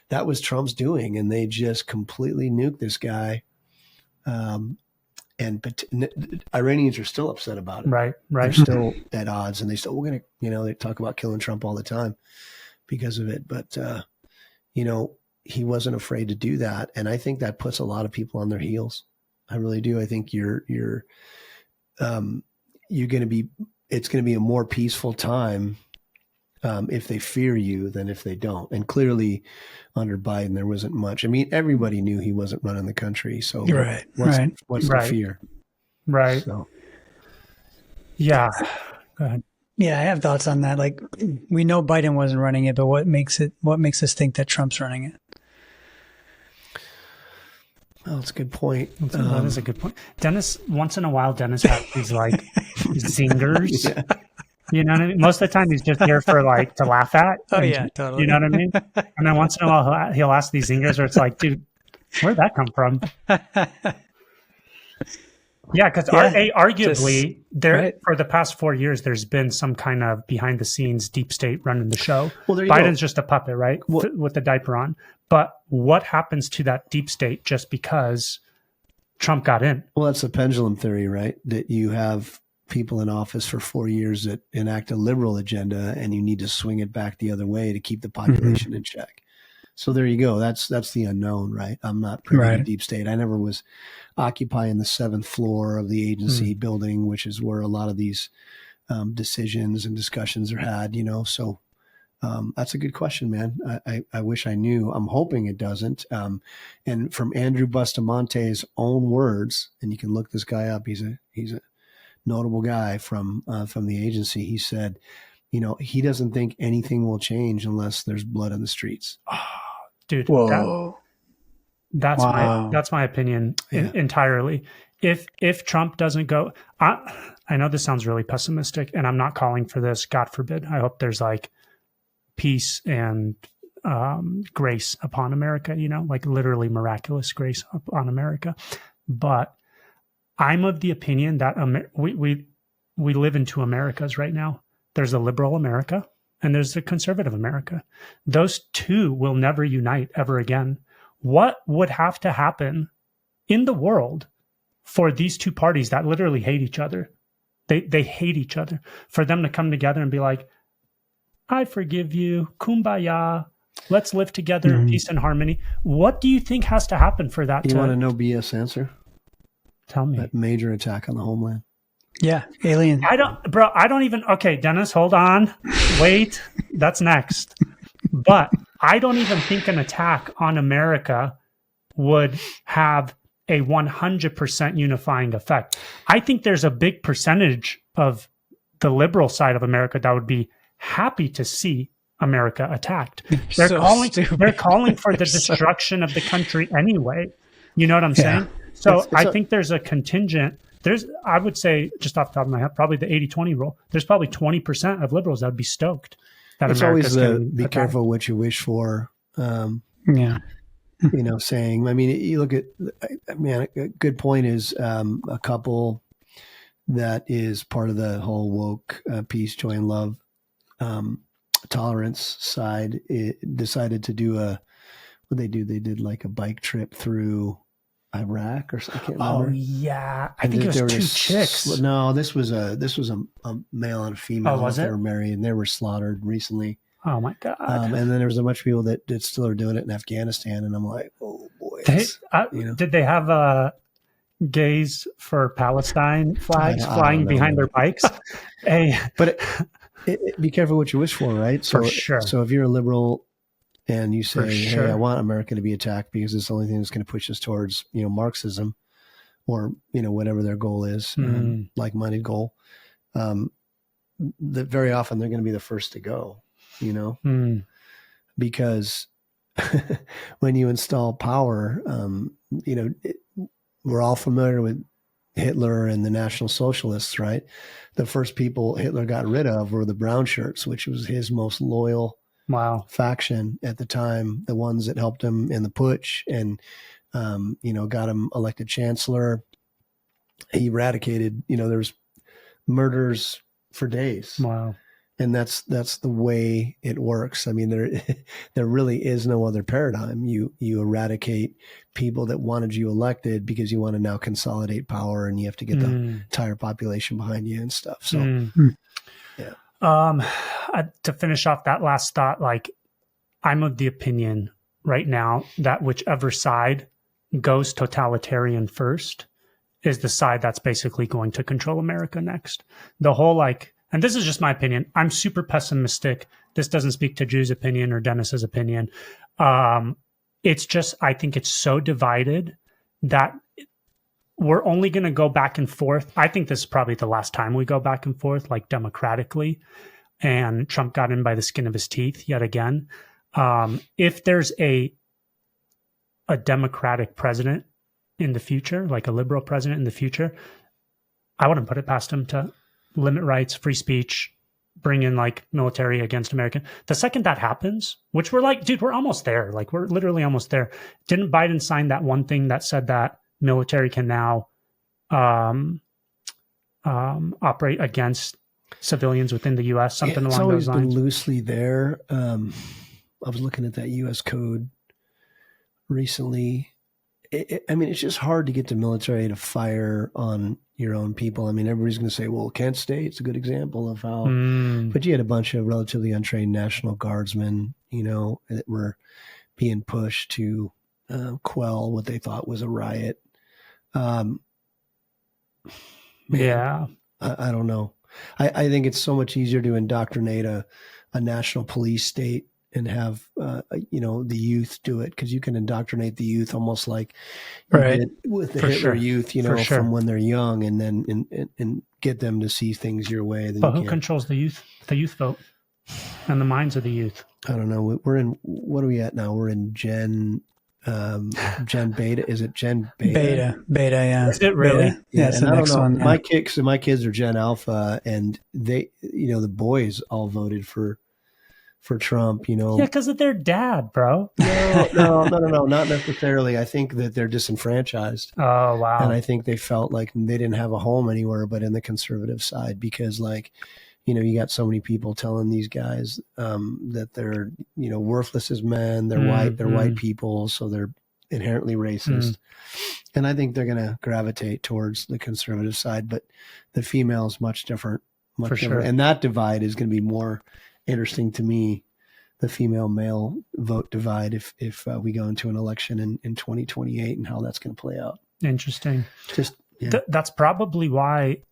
that was Trump's doing, and they just completely nuked this guy. But Iranians are still upset about it. Right. They're still at odds, and they talk about killing Trump all the time because of it. But, he wasn't afraid to do that. And I think that puts a lot of people on their heels. I really do. I think it's going to be a more peaceful time if they fear you than if they don't. And clearly under Biden, there wasn't much. I mean, everybody knew he wasn't running the country. So what's the fear? Right. So. Yeah. Go ahead. Yeah, I have thoughts on that. Like, we know Biden wasn't running it, but what makes us think that Trump's running it? Well, that's a good point. That is a good point. Dennis, once in a while, Dennis has these like zingers. Yeah. You know what I mean? Most of the time he's just here for to laugh at. Oh yeah, totally. You know what I mean? And then once in a while he'll ask these zingers where it's like, dude, where'd that come from? Yeah, because arguably for the past 4 years, there's been some kind of behind the scenes deep state running the show. Well, Biden's just a puppet, right? With the diaper on. But what happens to that deep state just because Trump got in? Well, that's the pendulum theory, right? That you have people in office for 4 years that enact a liberal agenda, and you need to swing it back the other way to keep the population in check. So there you go. That's the unknown, right? I'm not privy to deep state. I never was occupying the 7th floor of the agency building, which is where a lot of these decisions and discussions are had, So that's a good question, man. I wish I knew. I'm hoping it doesn't. And from Andrew Bustamante's own words, and you can look this guy up. He's a notable guy from the agency. He said, he doesn't think anything will change unless there's blood in the streets. Oh, dude, whoa. That's my opinion entirely. If Trump doesn't go, I know this sounds really pessimistic, and I'm not calling for this. God forbid. I hope there's peace and grace upon America. Literally miraculous grace upon America. But I'm of the opinion that we live in two Americas right now. There's a liberal America and there's a conservative America. Those two will never unite ever again. What would have to happen in the world for these two parties that literally hate each other? They hate each other. For them to come together and be like, I forgive you, kumbaya, let's live together in peace and harmony. What do you think has to happen for that? You want to know BS answer? Tell me. That major attack on the homeland. Yeah, alien. I don't even, okay, Dennis, hold on. Wait, that's next. But I don't even think an attack on America would have a 100% unifying effect. I think there's a big percentage of the liberal side of America that would be happy to see America attacked. They're calling for the destruction of the country anyway. You know what I'm saying? So I think there's a contingent. I would say, just off the top of my head, probably the 80-20 rule. There's probably 20% of liberals that would be stoked that it's America's always be careful what you wish for. Saying, I mean, you look at, I mean, a good point is a couple that is part of the whole woke peace, joy, and love tolerance side. It decided to do what they do. They did like a bike trip through Iraq or something. I can't remember. Oh yeah, I think it was two chicks. No, this was a male and a female. Oh, was that it? They were married and they were slaughtered recently. Oh my god! And then there was a bunch of people that still are doing it in Afghanistan, and I'm like, oh boy. Did they have gays for Palestine flags flying behind their bikes? But be careful what you wish for, right? So, for sure. So if you're a liberal and you say, hey, I want America to be attacked because it's the only thing that's going to push us towards, Marxism or, whatever their goal is, like-minded goal, that very often they're going to be the first to go, because when you install power, we're all familiar with Hitler and the National Socialists, right? The first people Hitler got rid of were the brown shirts, which was his most loyal faction at the time, the ones that helped him in the putsch and, got him elected chancellor. He eradicated, there's murders for days. Wow. And that's the way it works. I mean, there really is no other paradigm. You eradicate people that wanted you elected because you want to now consolidate power, and you have to get the entire population behind you and stuff. So, yeah. To finish off that last thought, like, I'm of the opinion right now that whichever side goes totalitarian first is the side that's basically going to control America next. The whole and this is just my opinion. I'm super pessimistic. This doesn't speak to Drew's opinion or Dennis's opinion. It's just, I think it's so divided that we're only going to go back and forth. I think this is probably the last time we go back and forth, like democratically. And Trump got in by the skin of his teeth yet again. If there's a Democratic president in the future, like a liberal president in the future, I wouldn't put it past him to limit rights, free speech, bring in military against American. The second that happens, which we're dude, we're almost there. We're literally almost there. Didn't Biden sign that one thing that said that military can now operate against civilians within the U.S., something along those lines? It's always been loosely there. I was looking at that U.S. code recently. I mean, it's just hard to get the military to fire on your own people. I mean, everybody's going to say, well, Kent State's a good example of how, but you had a bunch of relatively untrained National Guardsmen, that were being pushed to quell what they thought was a riot. I don't know. I think it's so much easier to indoctrinate a national police state and have the youth do it, because you can indoctrinate the youth almost like you did with the Hitler youth, from when they're young, and then and get them to see things your way. But who controls the youth? The youth vote and the minds of the youth. I don't know. We're in, what are we at now? We're in Gen Beta. Is it Gen Beta? Beta, yeah. Is it really? Yeah, it's the next one. Yeah. My kids are Gen Alpha, and they, the boys all voted for for Trump, Yeah, because of their dad, bro. No, not necessarily. I think that they're disenfranchised. Oh, wow. And I think they felt like they didn't have a home anywhere but in the conservative side because, like, you got so many people telling these guys that they're, worthless as men. They're white people, so they're inherently racist. And I think they're going to gravitate towards the conservative side, but the female is much different. For sure. And that divide is going to be more interesting to me, the female-male vote divide, if we go into an election in 2028 and how that's going to play out. Interesting. Yeah. That's probably why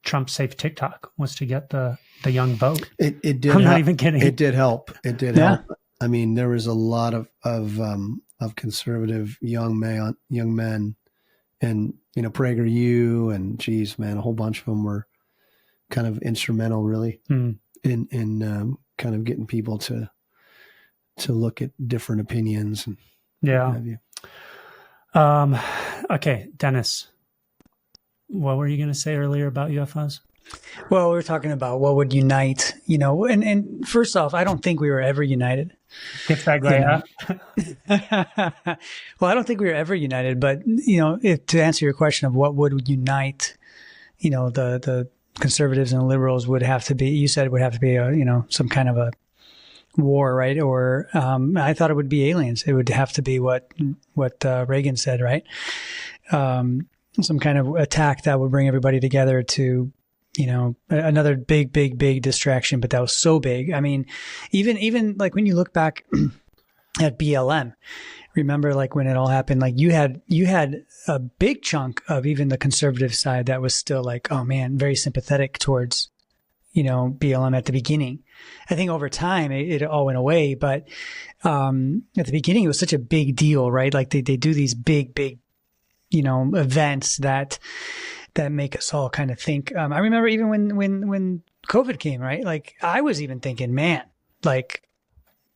Trump saved TikTok, was to get the young vote. It did. I'm not even kidding. It did help. It did help. I mean, there was a lot of conservative young men, and PragerU, and geez, man, a whole bunch of them were kind of instrumental, really, in kind of getting people to look at different opinions. And yeah. what have you. Okay, Dennis, what were you going to say earlier about UFOs? Well, we were talking about what would unite, and first off, I don't think we were ever united. Get that guy Well, I don't think we were ever united, but, to answer your question of what would unite, the conservatives and liberals would have to be, you said it would have to be some kind of a war, right? Or I thought it would be aliens. It would have to be what Reagan said, right? Some kind of attack that would bring everybody together to, another big distraction, but that was so big. I mean, even like when you look back at BLM, remember like when it all happened, like you had a big chunk of even the conservative side that was still like, oh man, very sympathetic towards, BLM at the beginning. I think over time it all went away, but at the beginning it was such a big deal, right? Like they do these big, events that make us all kind of think. I remember even when COVID came, right? Like I was even thinking, man, like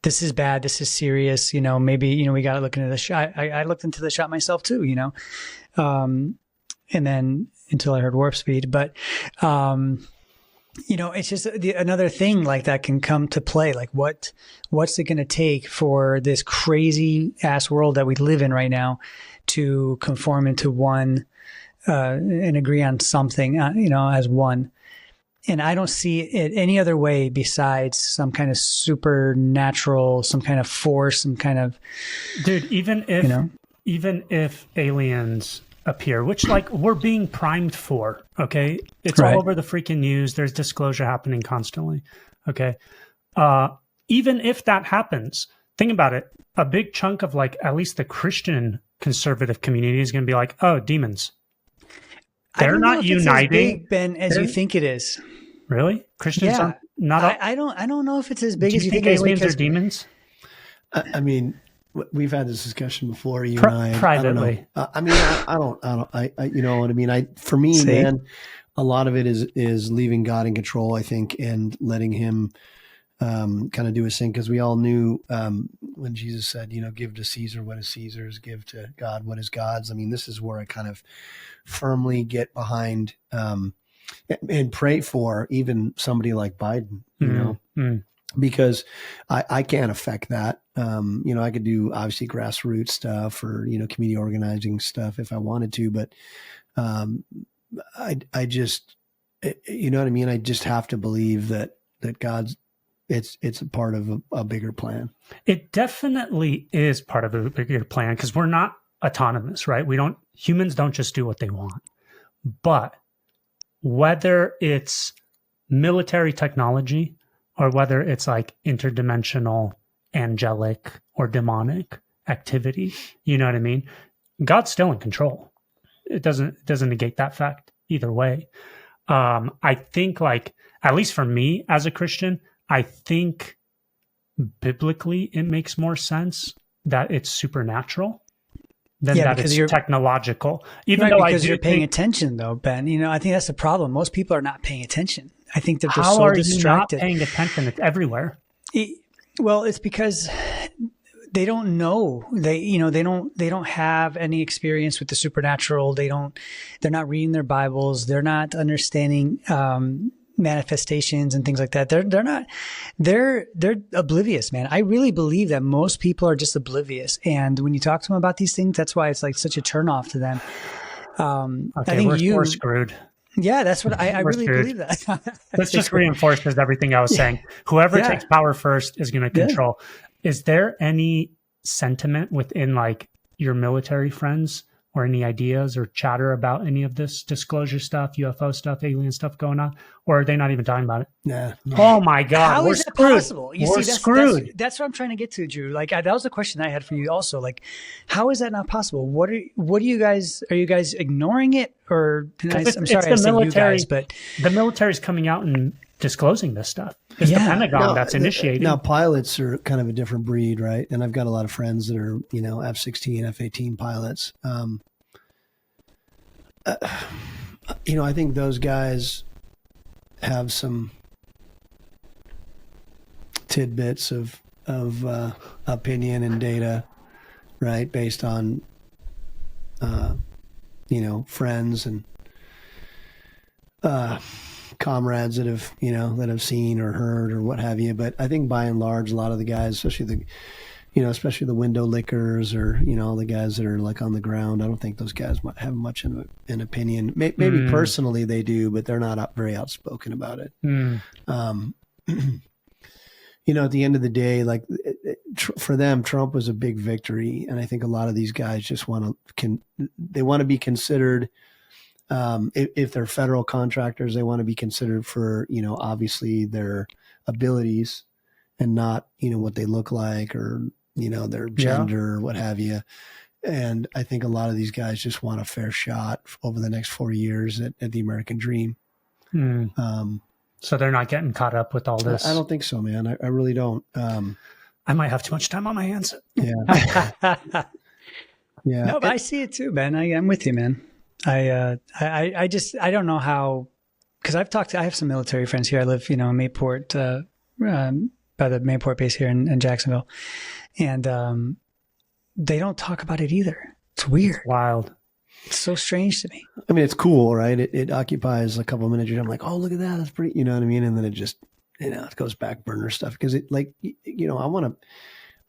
this is bad. This is serious. Maybe, we got to look into the shot. I looked into the shot myself too, and then until I heard Warp Speed, but, it's just another thing like that can come to play. Like what's it going to take for this crazy ass world that we live in right now to conform into one, and agree on something, as one. And I don't see it any other way besides some kind of supernatural, some kind of force, some kind of... Dude, even if aliens appear, which like we're being primed for, okay? It's all over the freaking news. There's disclosure happening constantly, okay? Even if that happens, think about it. A big chunk of like at least the Christian conservative community is going to be like, oh, demons. They're not uniting, as big, Ben, as you think it is. Really? Christians are not. I don't know if it's as big as you think aliens are demons. I mean, we've had this discussion before, you and I. Privately. I don't. You know what I mean? For me, man, a lot of it is leaving God in control, I think, and letting Him kind of do his thing, because we all knew when Jesus said, give to Caesar what is Caesar's, give to God what is God's. I mean, this is where I kind of firmly get behind and pray for even somebody like Biden, because I can't affect that. I could do obviously grassroots stuff or, community organizing stuff if I wanted to, but I just, you know what I mean? I just have to believe that God's, it's a part of a bigger plan. It definitely is part of a bigger plan, because we're not autonomous, right? Humans don't just do what they want. But whether it's military technology or whether it's like interdimensional, angelic, or demonic activity, you know what I mean? God's still in control. It doesn't negate that fact either way. I think, like, at least for me as a Christian, I think biblically it makes more sense that it's supernatural than that it's technological. Because you're paying attention, though, Ben. I think that's the problem. Most people are not paying attention. I think they're just so distracted. How are you not paying attention? It's everywhere. It's because they don't know. They don't have any experience with the supernatural. They're not reading their Bibles. They're not understanding manifestations and things like that. They're oblivious, man. I really believe that most people are just oblivious. And when you talk to them about these things, that's why it's like such a turnoff to them. Okay, I think we're screwed. Yeah, that's what I really believe that. This just reinforces everything I was saying. Whoever takes power first is going to control. Is there any sentiment within like your military friends or any ideas or chatter about any of this disclosure stuff, UFO stuff, alien stuff going on? Or are they not even talking about it? Nah. Oh my God. How we're is that screwed. possible? We're screwed. That's what I'm trying to get to, Drew. Like that was a question I had for you also. Like, how is that not possible? What are you guys ignoring it? Or I'm sorry I say you guys, but the military's coming out and disclosing this stuff. It's the Pentagon that's initiating. Now, pilots are kind of a different breed, right? And I've got a lot of friends that are, F-16, F-18 pilots. I think those guys have some tidbits of opinion and data, right? Based on, friends and comrades that have seen or heard or what have you. But I think by and large, a lot of the guys, especially the window lickers or, the guys that are like on the ground, I don't think those guys have much of an opinion. Maybe personally they do, but they're not very outspoken about it. At the end of the day, like for them, Trump was a big victory. And I think a lot of these guys just want to be considered, if they're federal contractors, they want to be considered for, obviously their abilities and not, what they look like or, their gender or what have you. And I think a lot of these guys just want a fair shot over the next 4 years at the American dream. So they're not getting caught up with all this. I don't think so, man. I really don't. I might have too much time on my hands. Yeah. Yeah. No, but I see it too, man. I'm with you, man. I don't know how, because I have some military friends here. I live, in Mayport, by the Mayport base here in Jacksonville. And they don't talk about it either. It's weird. It's wild. It's so strange to me. I mean, it's cool, right? It occupies a couple of minutes. I'm like, oh, look at that. That's pretty, you know what I mean? And then it just, it goes back burner stuff because I want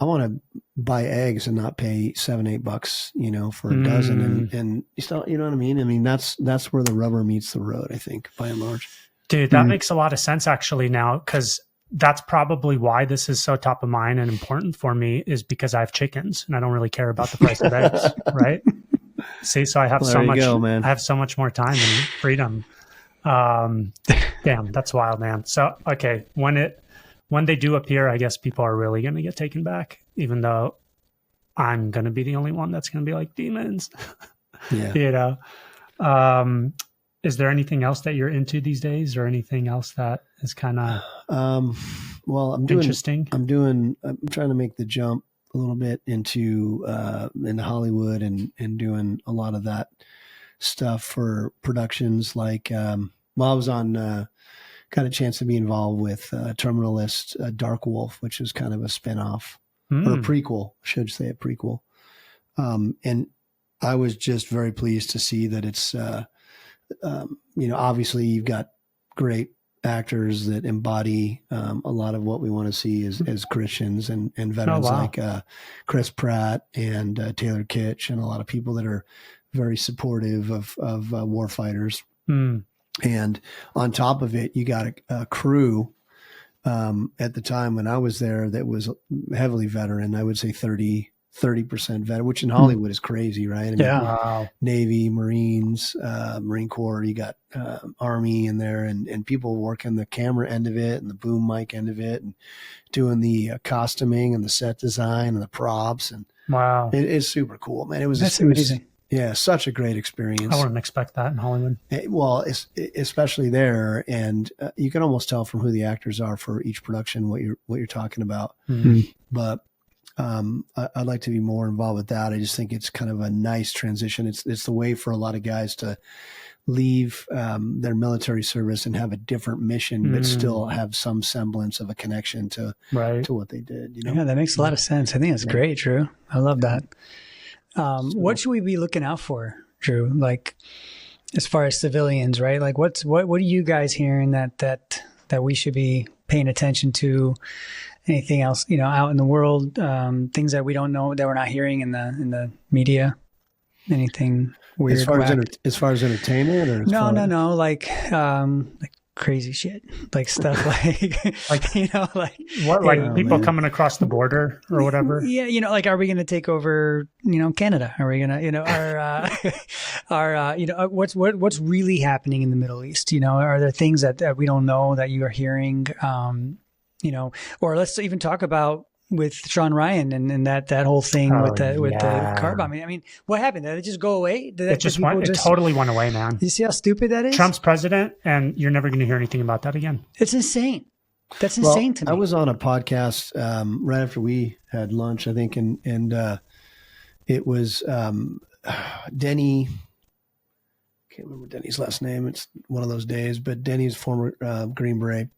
to buy eggs and not pay $7-8, for a dozen. And you still, you know what I mean? I mean, that's where the rubber meets the road, I think, by and large. Dude, that makes a lot of sense actually now, because that's probably why this is so top of mind and important for me, is because I have chickens and I don't really care about the price of eggs, right? See, so I have I have so much more time and freedom. Damn, that's wild, man. So, okay, when they do appear, I guess people are really going to get taken back, even though I'm going to be the only one that's going to be like demons. Yeah. Is there anything else that you're into these days, or anything else that is kind of interesting? I'm trying to make the jump a little bit into Hollywood and doing a lot of that stuff for productions. Like, I was on got a chance to be involved with Terminalist Dark Wolf, which is kind of a spinoff or a prequel, I should say a prequel. And I was just very pleased to see that it's, obviously you've got great actors that embody a lot of what we want to see as Christians and veterans like Chris Pratt and Taylor Kitsch, and a lot of people that are very supportive of war fighters. And on top of it, you got a crew at the time when I was there that was heavily veteran. I would say 30% veteran, which in Hollywood is crazy, right? I mean, Navy, Marines, Marine Corps, you got Army in there, and people working the camera end of it and the boom mic end of it, and doing the costuming and the set design and the props. And it is super cool, man. That's amazing. Yeah, such a great experience. I wouldn't expect that in Hollywood. Well, especially there, and you can almost tell from who the actors are for each production what you're talking about. But I'd like to be more involved with that. I just think it's kind of a nice transition. It's the way for a lot of guys to leave their military service and have a different mission, but still have some semblance of a connection to what they did. Yeah, that makes a lot of sense. I think that's great, Drew. I love that. What should we be looking out for, Drew? Like, as far as civilians, right? Like what are you guys hearing that we should be paying attention to? Anything else, out in the world, things that we don't know, that we're not hearing in the media? Anything weird? As far as entertainment, or no, like crazy shit, like stuff like what, like people coming across the border or whatever. Yeah, like, are we going to take over Canada? Are we going to what's really happening in the Middle East? Are there things that we don't know that you are hearing? Or let's even talk about with Sean Ryan and that whole thing with the car bombing. I mean, what happened? Did it just go away? It totally went away, man. You see how stupid that is? Trump's president, and you're never going to hear anything about that again. It's insane. That's insane to me. I was on a podcast right after we had lunch, I think, and it was Denny. Can't remember Denny's last name. It's one of those days, but Denny's former Green Beret.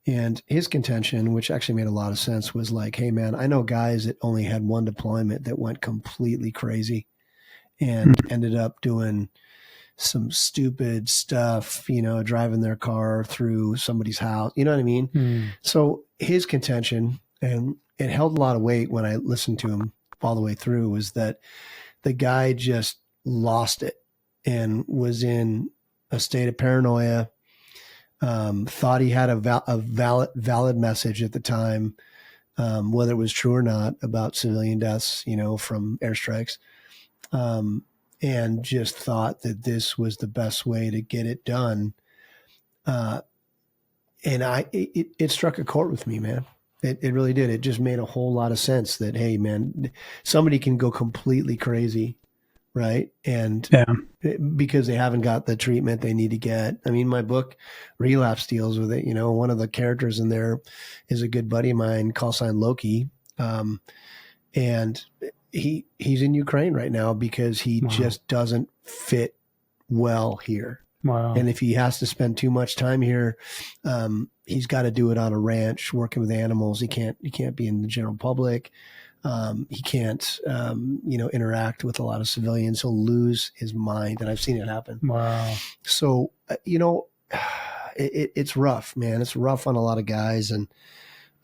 And his contention, which actually made a lot of sense, was like, hey, man, I know guys that only had one deployment that went completely crazy and ended up doing some stupid stuff, driving their car through somebody's house. You know what I mean? So his contention, and it held a lot of weight when I listened to him all the way through, was that the guy just lost it and was in a state of paranoia. Thought he had a valid message at the time, whether it was true or not, about civilian deaths, from airstrikes, and just thought that this was the best way to get it done. And it struck a chord with me, man. It really did. It just made a whole lot of sense that, hey, man, somebody can go completely crazy, right? And because they haven't got the treatment they need to get. I mean, my book Relapse deals with it. One of the characters in there is a good buddy of mine, call sign Loki. And he's in Ukraine right now because he just doesn't fit well here. Wow. And if he has to spend too much time here, he's got to do it on a ranch working with animals. He can't be in the general public. He can't, interact with a lot of civilians. He'll lose his mind, and I've seen it happen. Wow. So, it's rough, man. It's rough on a lot of guys, and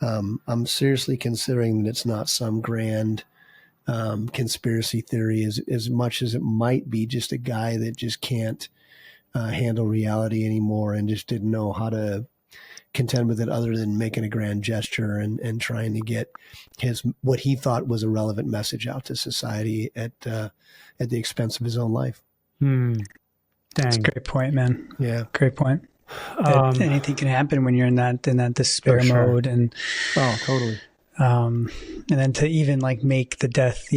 I'm seriously considering that it's not some grand conspiracy theory, as much as it might be just a guy that just can't handle reality anymore and just didn't know how to contend with it other than making a grand gesture and trying to get what he thought was a relevant message out to society at the expense of his own life. Dang. That's a great point, man. Yeah. Great point. Anything can happen when you're in that despair mode, and totally. And then to even make the death,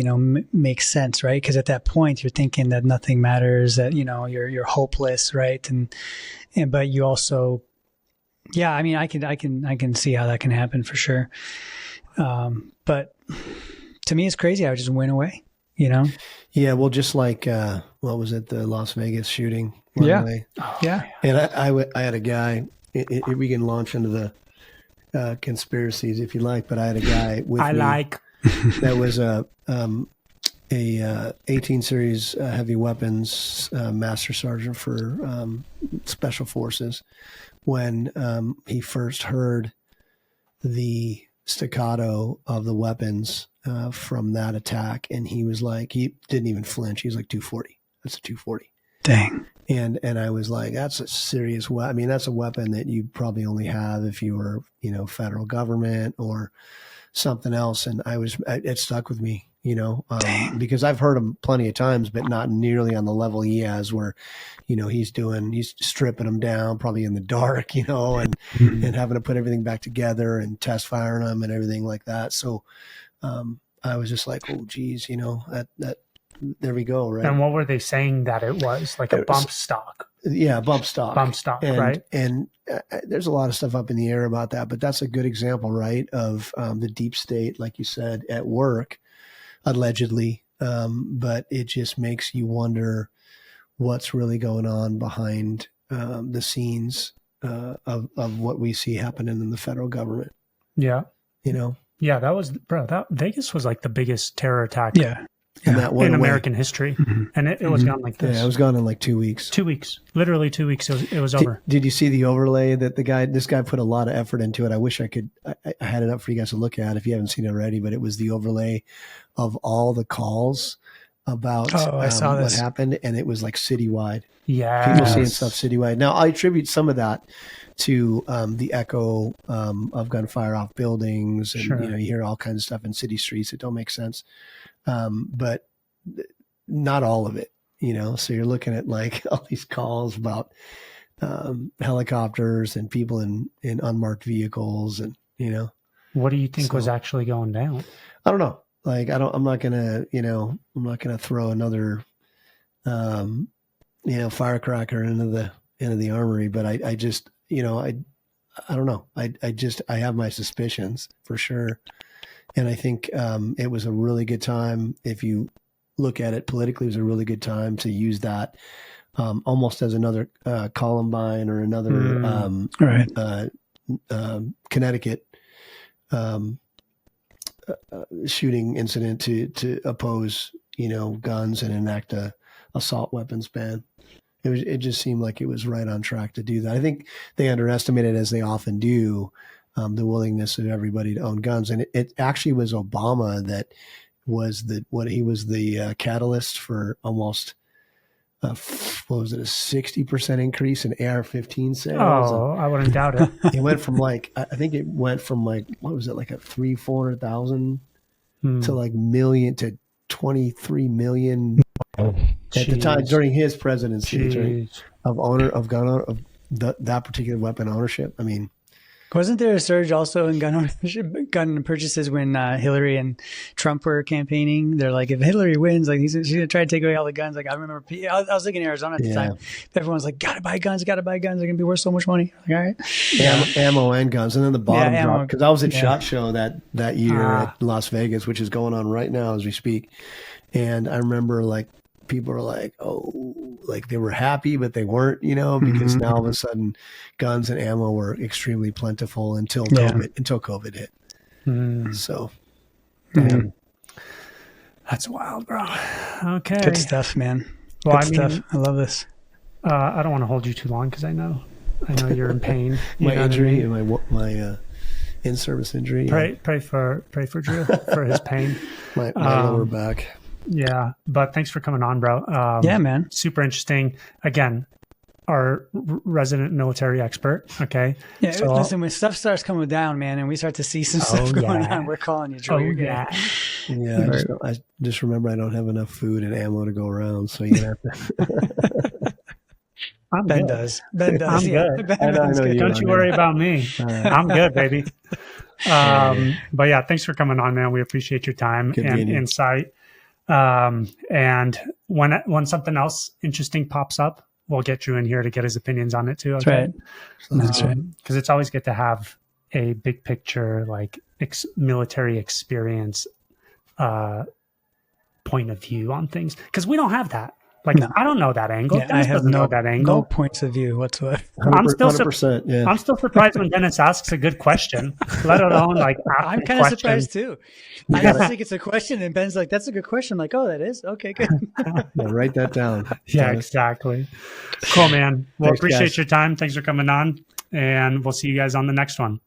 make sense, right? Because at that point you're thinking that nothing matters, that you're hopeless, right? And but you also, I mean, I can see how that can happen for sure. But to me, it's crazy how it just went away. Yeah, well, just like what was it, the Las Vegas shooting? Away. Yeah. And I had a guy. We can launch into the conspiracies if you like, but I had a guy with me that was a 18 series heavy weapons master sergeant for special forces. When he first heard the staccato of the weapons from that attack, and he was like, he didn't even flinch. He was like, 240. That's a 240. Dang. And I was like, that's a serious weapon. I mean, that's a weapon that you probably only have if you were, federal government or something else. And it stuck with me, because I've heard him plenty of times, but not nearly on the level he has where, he's stripping them down probably in the dark, and having to put everything back together and test firing them and everything like that. So I was just like, oh, geez, that there we go. Right. And what were they saying that it was? Like a bump stock? Yeah, bump stock. Right? And there's a lot of stuff up in the air about that, but that's a good example, right, of the deep state, like you said, at work, allegedly. But it just makes you wonder what's really going on behind the scenes of what we see happening in the federal government. Yeah. Yeah, that was, Vegas was like the biggest terror attack. Yeah. And that went in away. American history. And it was gone like this. Yeah, it was gone in like 2 weeks. 2 weeks. Literally 2 weeks. It was over. Did you see the overlay that this guy put a lot of effort into it? I wish I had it up for you guys to look at if you haven't seen it already, but it was the overlay of all the calls about I saw what this. happened, and it was like citywide. Yeah. People seeing stuff citywide. Now, I attribute some of that to the echo of gunfire off buildings, and Sure. you hear all kinds of stuff in city streets that don't make sense, but not all of it. So you're looking at like all these calls about helicopters and people in unmarked vehicles, and What do you think was actually going down? I don't know. Like I'm not gonna throw another firecracker into the armory, but I just I don't know. I have my suspicions for sure, and I think it was a really good time. If you look at it politically, it was a really good time to use that almost as another Columbine or another Connecticut shooting incident to oppose guns and enact a assault weapons ban. It just seemed like it was right on track to do that. I think they underestimated, as they often do, the willingness of everybody to own guns, and it actually was Obama that was the catalyst for almost a 60% increase in AR-15 sales. Oh, I wouldn't doubt it. It went from like a 400,000 to like million to 23 million at the time during his presidency of that particular weapon ownership. I mean, wasn't there a surge also in gun purchases when Hillary and Trump were campaigning? They're like, if Hillary wins, like she's going to try to take away all the guns. Like I remember, I was living in Arizona at the time. Everyone's like, gotta buy guns. They're going to be worth so much money. Like, all right. Ammo and guns. And then the bottom drop, because I was at SHOT Show that year at Las Vegas, which is going on right now as we speak. And I remember like people were like, oh, like they were happy, but they weren't, because now all of a sudden guns and ammo were extremely plentiful until COVID hit. So that's wild, bro. Okay. Good stuff, man. Well, Good stuff. I love this. I don't want to hold you too long because I know you're in pain. My injury and my in-service injury. Pray for Drew for his pain. my lower back. Yeah, but thanks for coming on, bro. Yeah, man. Super interesting. Again, our resident military expert. Okay. Yeah. So, listen, when stuff starts coming down, man, and we start to see some stuff going on, we're calling you, Drew. Yeah. I just remember I don't have enough food and ammo to go around, so you have to. Ben does. I'm good. I know good. Don't you worry about me. I'm good, baby. But yeah, thanks for coming on, man. We appreciate your time and insight. And when something else interesting pops up, we'll get you in here to get his opinions on it too. Okay? That's right. Because it's always good to have a big picture, like military experience, point of view on things. Because we don't have that. Like, I don't know that angle. Yeah, Dennis I have doesn't know that angle. No points of view whatsoever. I'm still 100%, I'm still surprised when Dennis asks a good question, let alone like I'm kind of surprised too. I just think it's a question, and Ben's like, "That's a good question." I'm like, "Oh, that is okay, good." Write that down. Yeah, exactly. Cool, man. Well, Thanks, appreciate guys. your time. Thanks for coming on, and we'll see you guys on the next one.